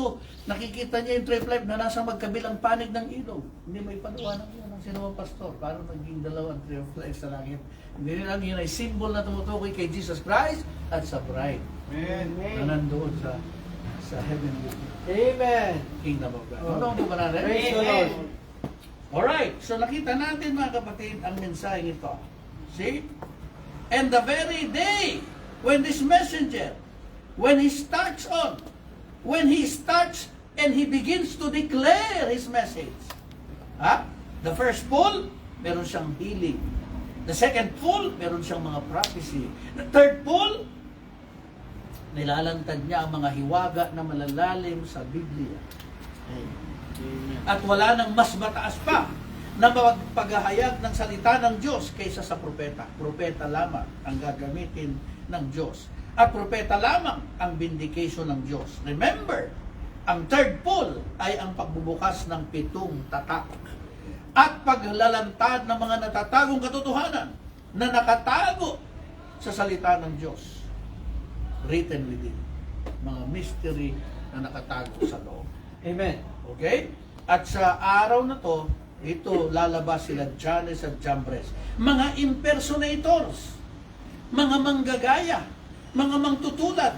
nakikita niya yung Tree of Life na nasa magkabilang panig ng ilog? Hindi may paliwanag yun ng sinumang pastor. Parang naging dalawang Tree of Life sa langit. Hindi lang yun ay symbol na tumutukoy kay Jesus Christ at sa bride Amen. na nandoon sa heavenly Amen. kingdom of God. Oh. Ano mo ba natin? Praise the Lord. Alright, so nakita natin mga kapatid ang mensahe ito. See? And the very day when this messenger, when he starts and he begins to declare his message. The first pull, meron siyang healing. The second pull, meron siyang mga prophecy. The third pull, nilalantad niya ang mga hiwaga na malalalim sa Biblia. At wala nang mas mataas pa na magpaghahayag ng salita ng Diyos kaysa sa propeta. Propeta lamang ang gagamitin ng Diyos. At propeta lamang ang vindication ng Diyos. Remember, ang third pull ay ang pagbubukas ng 7 tatak. At paglalantad ng mga natatagong katotohanan na nakatago sa salita ng Diyos. Written within. Mga mystery na nakatago sa loob. Amen. Okay? At sa araw na to, ito lalabas sila Jannes at Jambres. Mga impersonators, mga manggagaya, mga mangtutulad.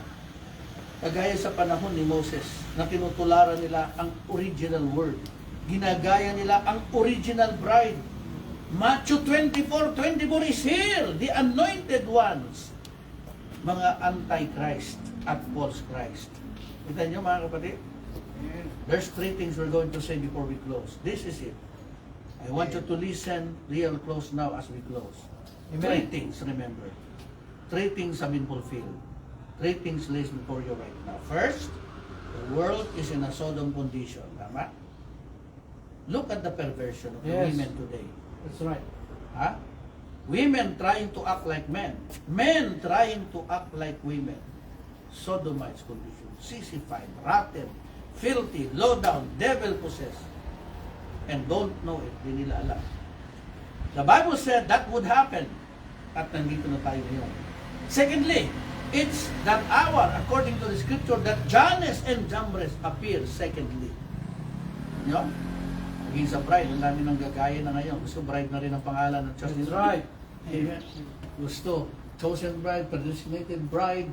Kagaya sa panahon ni Moses na tinutularan nila ang original word. Ginagaya nila ang original bride. Matthew 24:24 is here, the anointed ones. Mga anti-Christ at false Christ. Kita niyo mga kapatid? There's 3 things we're going to say before we close. This is it. I want you to listen real close now as we close. 3 things, remember. 3 things have been fulfilled. 3 things lays before you right now. First, the world is in a Sodom condition. Tama? Look at the perversion of the Yes. women today. That's right. Women trying to act like men. Men trying to act like women. Sodomites condition. Sissified, rotten, filthy, low down, devil possessed. And don't know it. Di nila alam. The Bible said that would happen. At nandito na tayo ngayon. Secondly, it's that hour, according to the scripture, that Jannes and Jambres appear secondly. You know? Maging sa bride, ang dami ng gagaya na ngayon. Gusto bride na rin ang pangalan ng church. That's right. Amen. Gusto. Chosen bride, predestinated bride.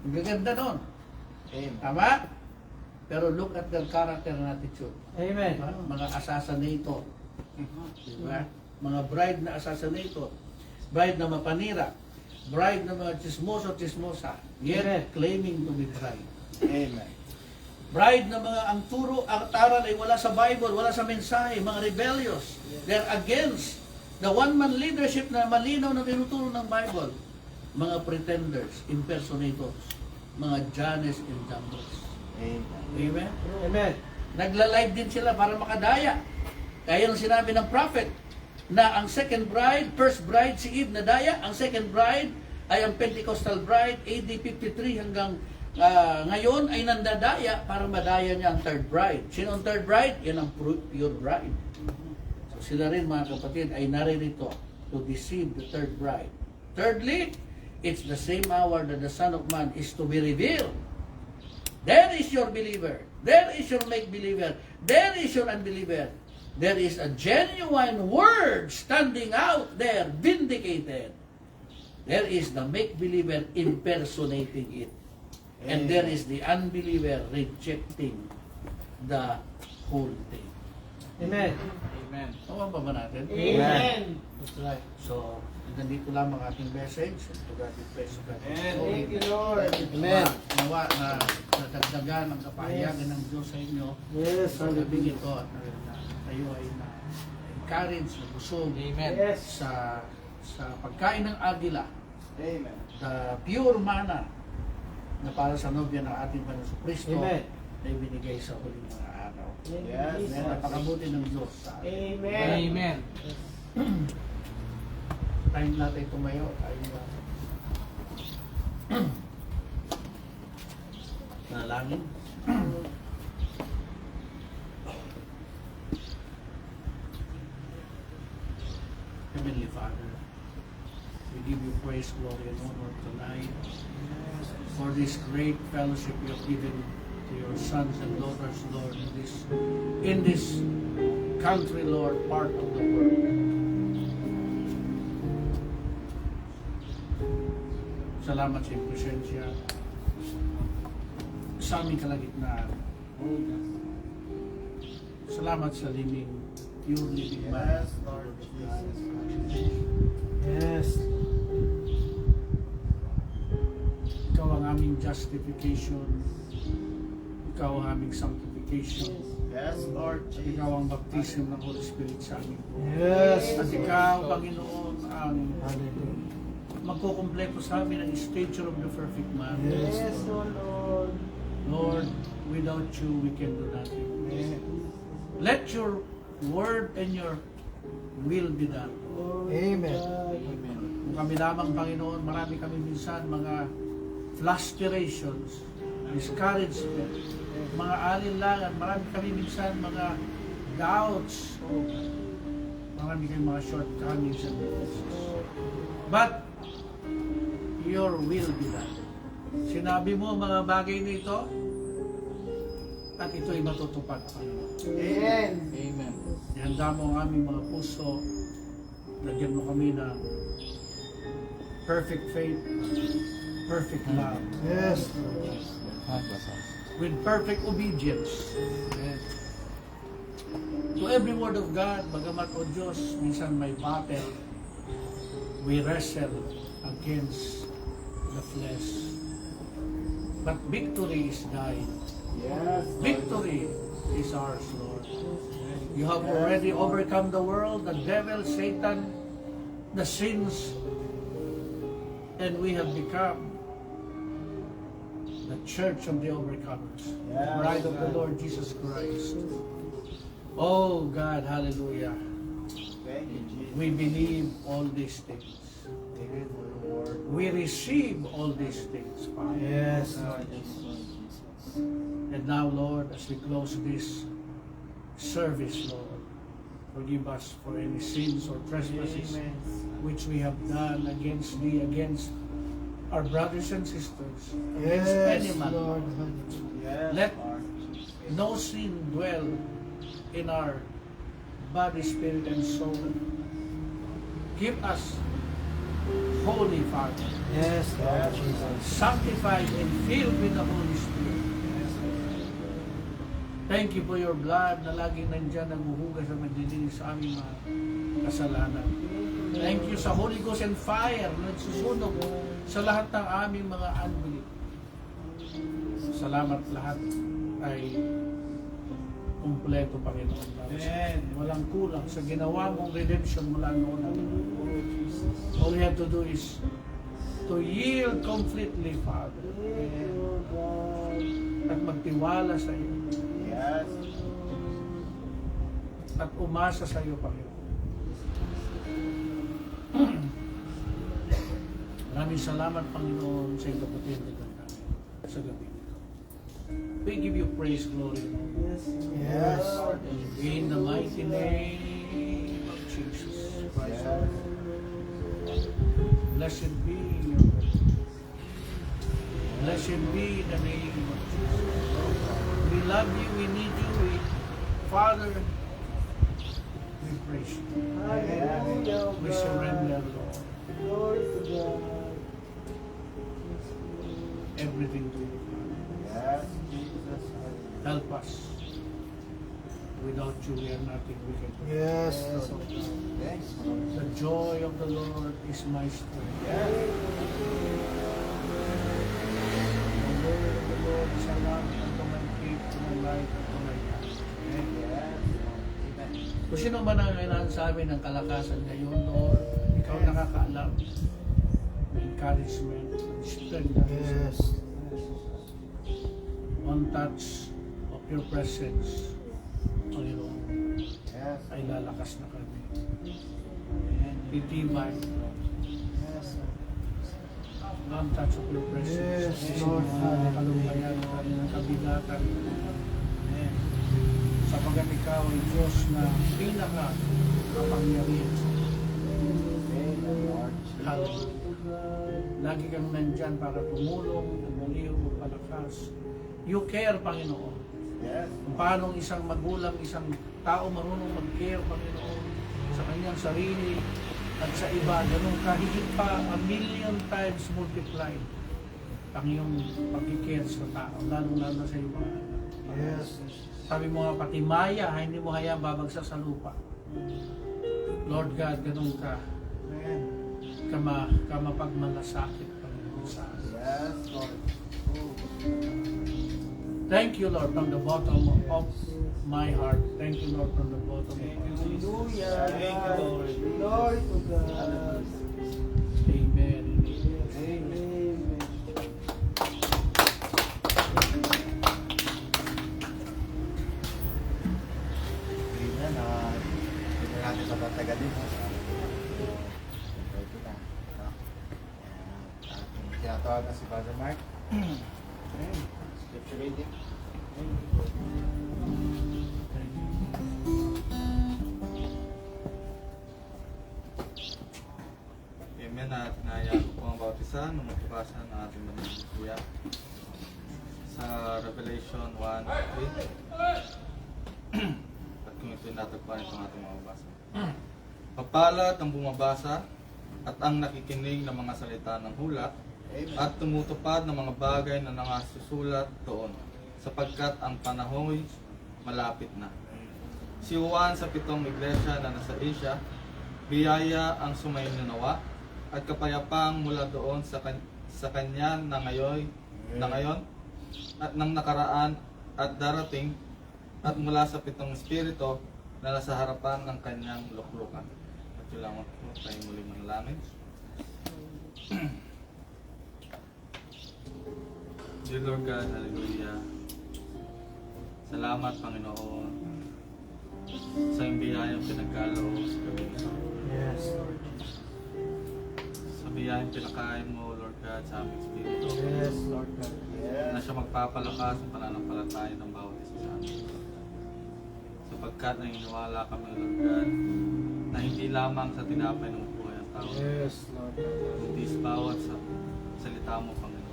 Ang gaganda nun. Tama? Pero look at their character and attitude. Amen. Diba? Mga assassinator. Diba? Mga bride na assassinator. Bride na mapanira. Bride na mga chismosa. Yet Amen. claiming to be bride. Amen. Bride na mga ang turo, ang taral ay wala sa Bible, wala sa mensahe, mga rebellious. They're against the one-man leadership na malinaw na tinuturo ng Bible. Mga pretenders, impersonators, mga Jannes and Jambres. Amen? Amen. Nagla-live din sila para makadaya. Kaya yung sinabi ng prophet na ang second bride, first bride si Eve nadaya, ang second bride ay ang Pentecostal bride, AD 53 hanggang ngayon ay nandadaya para madaya niya ang third bride. Sino ang third bride? Yan ang pure bride. So sila rin mga kapatid ay naririto to deceive the third bride. Thirdly, it's the same hour that the Son of Man is to be revealed. There is your believer. There is your make-believer. There is your unbeliever. There is a genuine word standing out there, vindicated. There is the make-believer impersonating it. And there is the unbeliever rejecting the whole thing. Amen. Amen. Tama ba natin? Amen. That's right. So, nandito lang ang ating message. To God be praise, to God be glory. Thank you, Lord. Amen. Nawa na nadagdagan ang kapahayagan ng Diyos sa inyo. Yes, Sa gabing hallelujah. ito at tayo ay na-encourage, na-busog Yes. sa pagkain ng agila. Amen. The pure manna na para sa nobya ng ating Panginoon Kristo Amen. na ibinigay sa huling mga araw. Yes. Amen. Napakabuti ng Diyos sa atin. Amen. Amen. Time natin tumayo. Tayo nalangin. Heavenly Father, we give you praise, glory, and honor tonight for this great fellowship you have given to your sons and daughters, Lord, in this country, Lord, part of the world. Salamat sa iyong presensya sa aming kalagitnaan. Salamat sa living, pure living man. Yes, Lord Jesus. Yes. Ikaw ang aming justification. Ikaw ang aming sanctification. Yes, Lord At Jesus. ikaw ang baptism ng Holy Spirit sa amin. Yes. At ikaw, Panginoon, ang magkukumpleto sa amin ang stature of the perfect man. Yes, O Lord. Lord, without you, we can do nothing. Let your word and your will be done. Amen. Kung kami lamang, Panginoon, marami kami minsan mga frustrations, discouragement, mga alinlangan, marami kami minsan mga doubts, o marami kami mga shortcomings and weaknesses. But, your will be done. Sinabi mo mga bagay nito, at ito'y matutupad, Panginoon. Amen. Amen. Ihanda mo ang aming mga puso. Lagyan mo kami ng perfect faith, perfect love, Yes. with perfect obedience. To every word of God, bagamat o Diyos, minsan may battle, we wrestle against the flesh. But victory is thine. Yes. Victory is ours, Lord. You have already overcome the world, the devil, Satan, the sins, and we have become the church of the overcomers, the bride of the Lord Jesus Christ. Oh God, hallelujah. Thank you, Jesus. We believe all these things. Amen, Lord. We receive all these things, Father. Yes. And now, Lord, as we close this service, Lord, forgive us for any sins or trespasses which we have done against Thee, against our brothers and sisters, against any Yes, man. Lord. Yes, Let Lord. no sin dwell in our body, spirit, and soul. Give us holy, Father, Yes, Lord Jesus. sanctified and filled with the Holy Spirit. Thank you for your blood na laging nandyan naghuhugas at naglilinis sa aming mga kasalanan. Thank you sa Holy Ghost and fire na nagsusunog sa lahat ng aming mga unbelief. Salamat lahat ay kumpleto, Panginoon. Amen. Walang kulang sa ginawa mong redemption mula noon. All we have to do is to yield completely, Father, at magtiwala sa iyo. Yes. At umasa sa iyo, Panginoon. Maraming salamat, Panginoon, sa iyong kapatid namin sa gabi nito. We give you praise, glory, and honor. Yes. In the mighty name of Jesus Christ. our Lord. Blessed be your name. Blessed be the name of Jesus. We love you, we need you, Father, we praise you. Hallelujah. We surrender, Lord, Glory to God. everything to you. Yes, Jesus. Help us. Without you, we are nothing. We can do. Yes. Thanks, Lord. The joy of the Lord is my strength. Yes. The word of the Lord is a lamp unto my feet, to my light, unto my path. Yes. Amen. Kung sino man ang kailangan sa amin ng kalakasan ngayon, Lord, ikaw nakakaalam ng encouragement, ng strength, Yes. one touch of your presence, Panginoon, Yes. ay lalakas na kami. Amen. Titibay, Yes. one touch of your presence. Yes, Lord. Kalubayan, kabigatan. Amen. Sapagat ikaw ay Diyos na pinaka-kapangyarihan. Amen, Lord. Hallelujah. Lagi kang nandyan para tumulong, tumaliw, magpalakas. You care, Panginoon. Yes. Kung paano isang magulang, isang tao marunong mag-care, Panginoon, sa kanyang sarili at sa iba, ganun kahigit pa a million times multiplied ang iyong pag-care sa tao, lalo-lalo sa iyo mga anak. Yes. Sabi mo nga, pati maya, hindi mo hayaan babagsak sa lupa. Lord God, ganun ka, Amen. ka mapagmalasakit, Panginoon, sa amin. Yes. Lord. Thank you, Lord, from the bottom of my heart. Thank you, Lord, from the bottom of my heart. Hallelujah. Thank you, Lord. Glory to God. Amen. Amen. Amen. Hindi na natin sa patagalin. Pwede na. Ating tinatawag na si Brother Mark. Scripture reading. Amen. At nahayaan ko po ang bautisan ng magpapasa ng ating mga kuya sa Revelation 1:3. At kung ito'y natagpuan itong ating mga basa. Papalad ang bumabasa at ang nakikinig ng mga salita ng hula at tumutupad ng mga bagay na nakasusulat doon sapagkat ang panahon malapit na. Si Juan sa 7 iglesia na nasa Asia, biyaya ang sumainanawa at kapayapaang mula doon sa kanya na ngayon at nang nakaraan at darating at mula sa 7 espiritu na nasa harapan ng kanyang luklukan. At yun lang po tayo muli manalangin. Dear Lord God, hallelujah. Salamat, Panginoon, sa iyong biyayang pinagkaloob sa gabi ito. Yes, Lord. Sa biyayang pinakain mo, Lord God, sa aming espiritu. Yes, Lord God. Na siya magpapalakas ng pananampalataya ng bawat isa sa amin. Sapagkat naniniwala kami, Lord God, na hindi lamang sa tinapay ng buhay ang tao, Yes, Lord God. kundi sa bawat salita mo, Panginoon,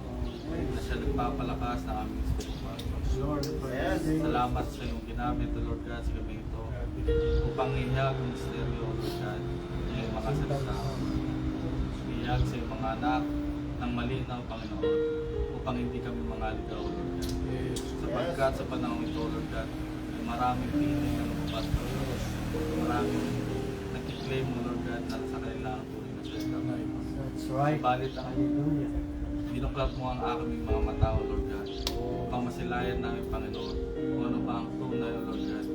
na siya nagpapalakas ng aming espiritu. Lord, Salamat sa iyong ginamit, Lord God, sa gabi ito upang ihag ang misteryo, Lord God, ng iyong mga salita. Ihag sa iyong mga anak ng malinaw, Panginoon, upang hindi kami mangaligaw, Lord God. Sapagkat sa panahon ito, Lord God, ay maraming piling na lumabas, Lord. Maraming nag-claim mo, Lord God, na sa kanila ang tunay na salita. that's right. Subalit ang Hallelujah. binuklat mo ang aming mga mata, Lord God, upang masilayan namin, Panginoon, kung ano ba ang tunay, Lord God,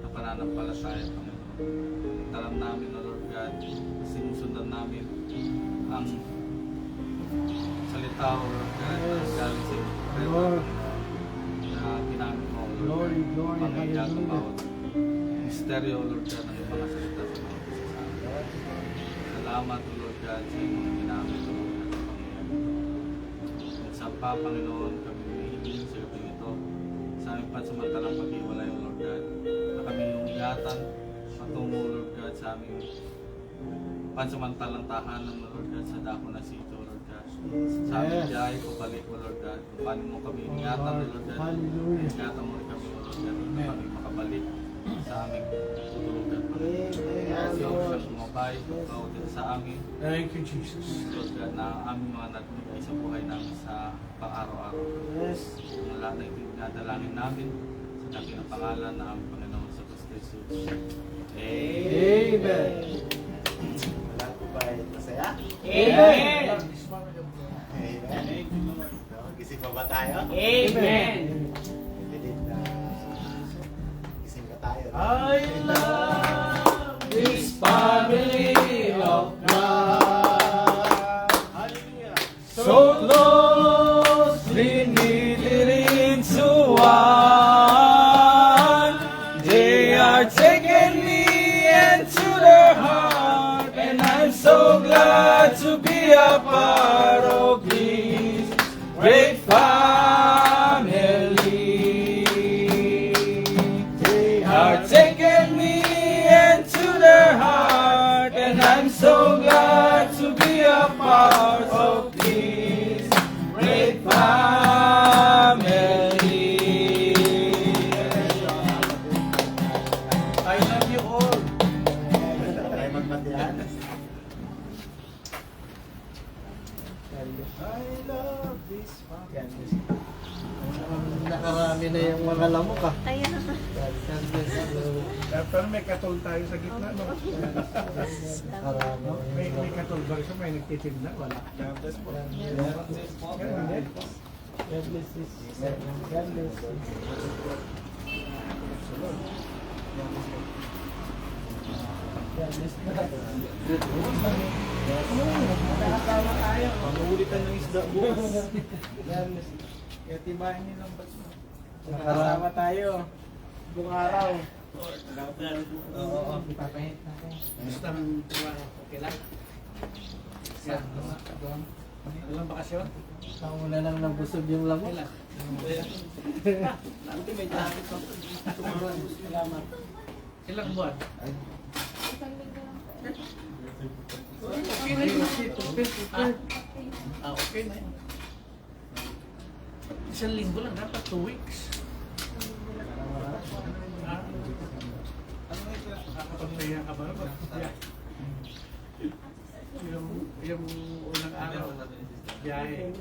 na pananampalataya, Panginoon. Alam namin, Lord God, sinusundan namin ang salita, Lord God, na galing sa iyong propeta, Lord. na ginamit mo, Lord Glory, God, glory, upang ihag ang hallelujah. bawat misteryo, Lord God, ng iyong mga salita sa mga isa sa amin. Salamat, Lord God, sa iyong mga ginamit, Lord God, sa Panginoon. At sa Panginoon, kami humihiling sa gabi ito, sa aming pansamantalang pag-iwalay, Lord God, na kami yung ingatan, patungo, Lord God, sa aming pansamantalang tahanan, Lord God, sa dako na sito, Lord God. Sa aming biyay, pabalik, Lord God, kung paano mo kami ingatan, Lord God, Hallelujah. ingatan mo rin kami, Lord God, na kami makabalik sa aming tutulugan, Panginoon. Kasi ako siyang sumabay, ikaw din sa amin, Thank you, Jesus. Lord God, na ang aming mga nagbigay sa buhay namin sa pang-araw-araw. Yes. Ang lahat na itinadalangin namin sa dakilang pangalan ng aming Panginoon sa Kristo Jesus. Amen. Amen. Lahat po ba ay masaya? Amen. Amen. Gising pa ba tayo? Amen. Believe na gising pa tayo. I love this family of God. Hallelujah. So closely knitted into one. They are taking me into their heart, and I'm so glad to be a part of this great family. They are taking me into their heart, and I'm so glad to be a part of this great family. I love you all. Tayo magmatihan. I love this family. Nakarami na yung mga lamok ah. Ayan. Pero may katol tayo sa gitna, no? Nakarami. May katol ba? May nagtitinda? Wala. God bless po. Ganun din. God bless you. God bless you. God bless you. Nakakatawa tayo. Mamulitan ng isda bukas. God bless you. Kaya tibahin niyo lang ba't mo? Nakakatawa tayo. Buong araw. Oo. Basta ng trabaho. Okay lang? Walang bakasyon? Wala nang nabusog yung lamok. Okay lang. Nanti may jacket pa. Salamat. Ilang buwan? Okay na yun. Okay na yun. Isang linggo lang, dapat 2 weeks. Nakakapagpaya ka ba? Yeah. Yung unang araw, biyahe.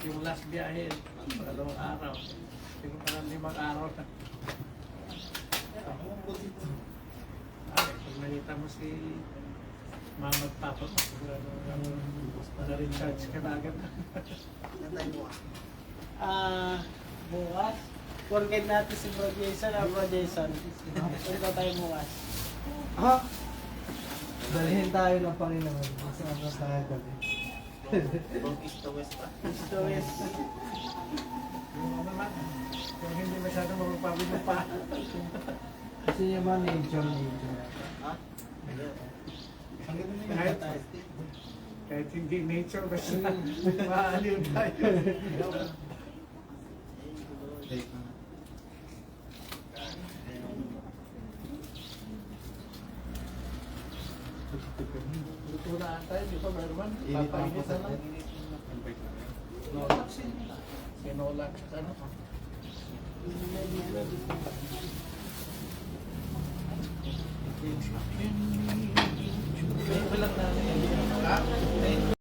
Yung last biyahe, dalawang araw. Siguro parang 5 araw na. Pag nakita mo si mama at papa mo, sigurado na-recharge ka na agad. Bukas. Forget natin si Bro Jason. Bro Jason. Punta tayo bukas. Ha? Dalhin tayo ng Panginoon. Masama tayo kami. East to West. Yung naman, kung hindi masyadong mapapagod mo pa. Kasi yung mga nature. Kahit hindi nature, basta maaliw tayo. Luto na tayo, di ba, Merman? Papainit na lang. Nolak sila. Sinolak sa ano. Walang na.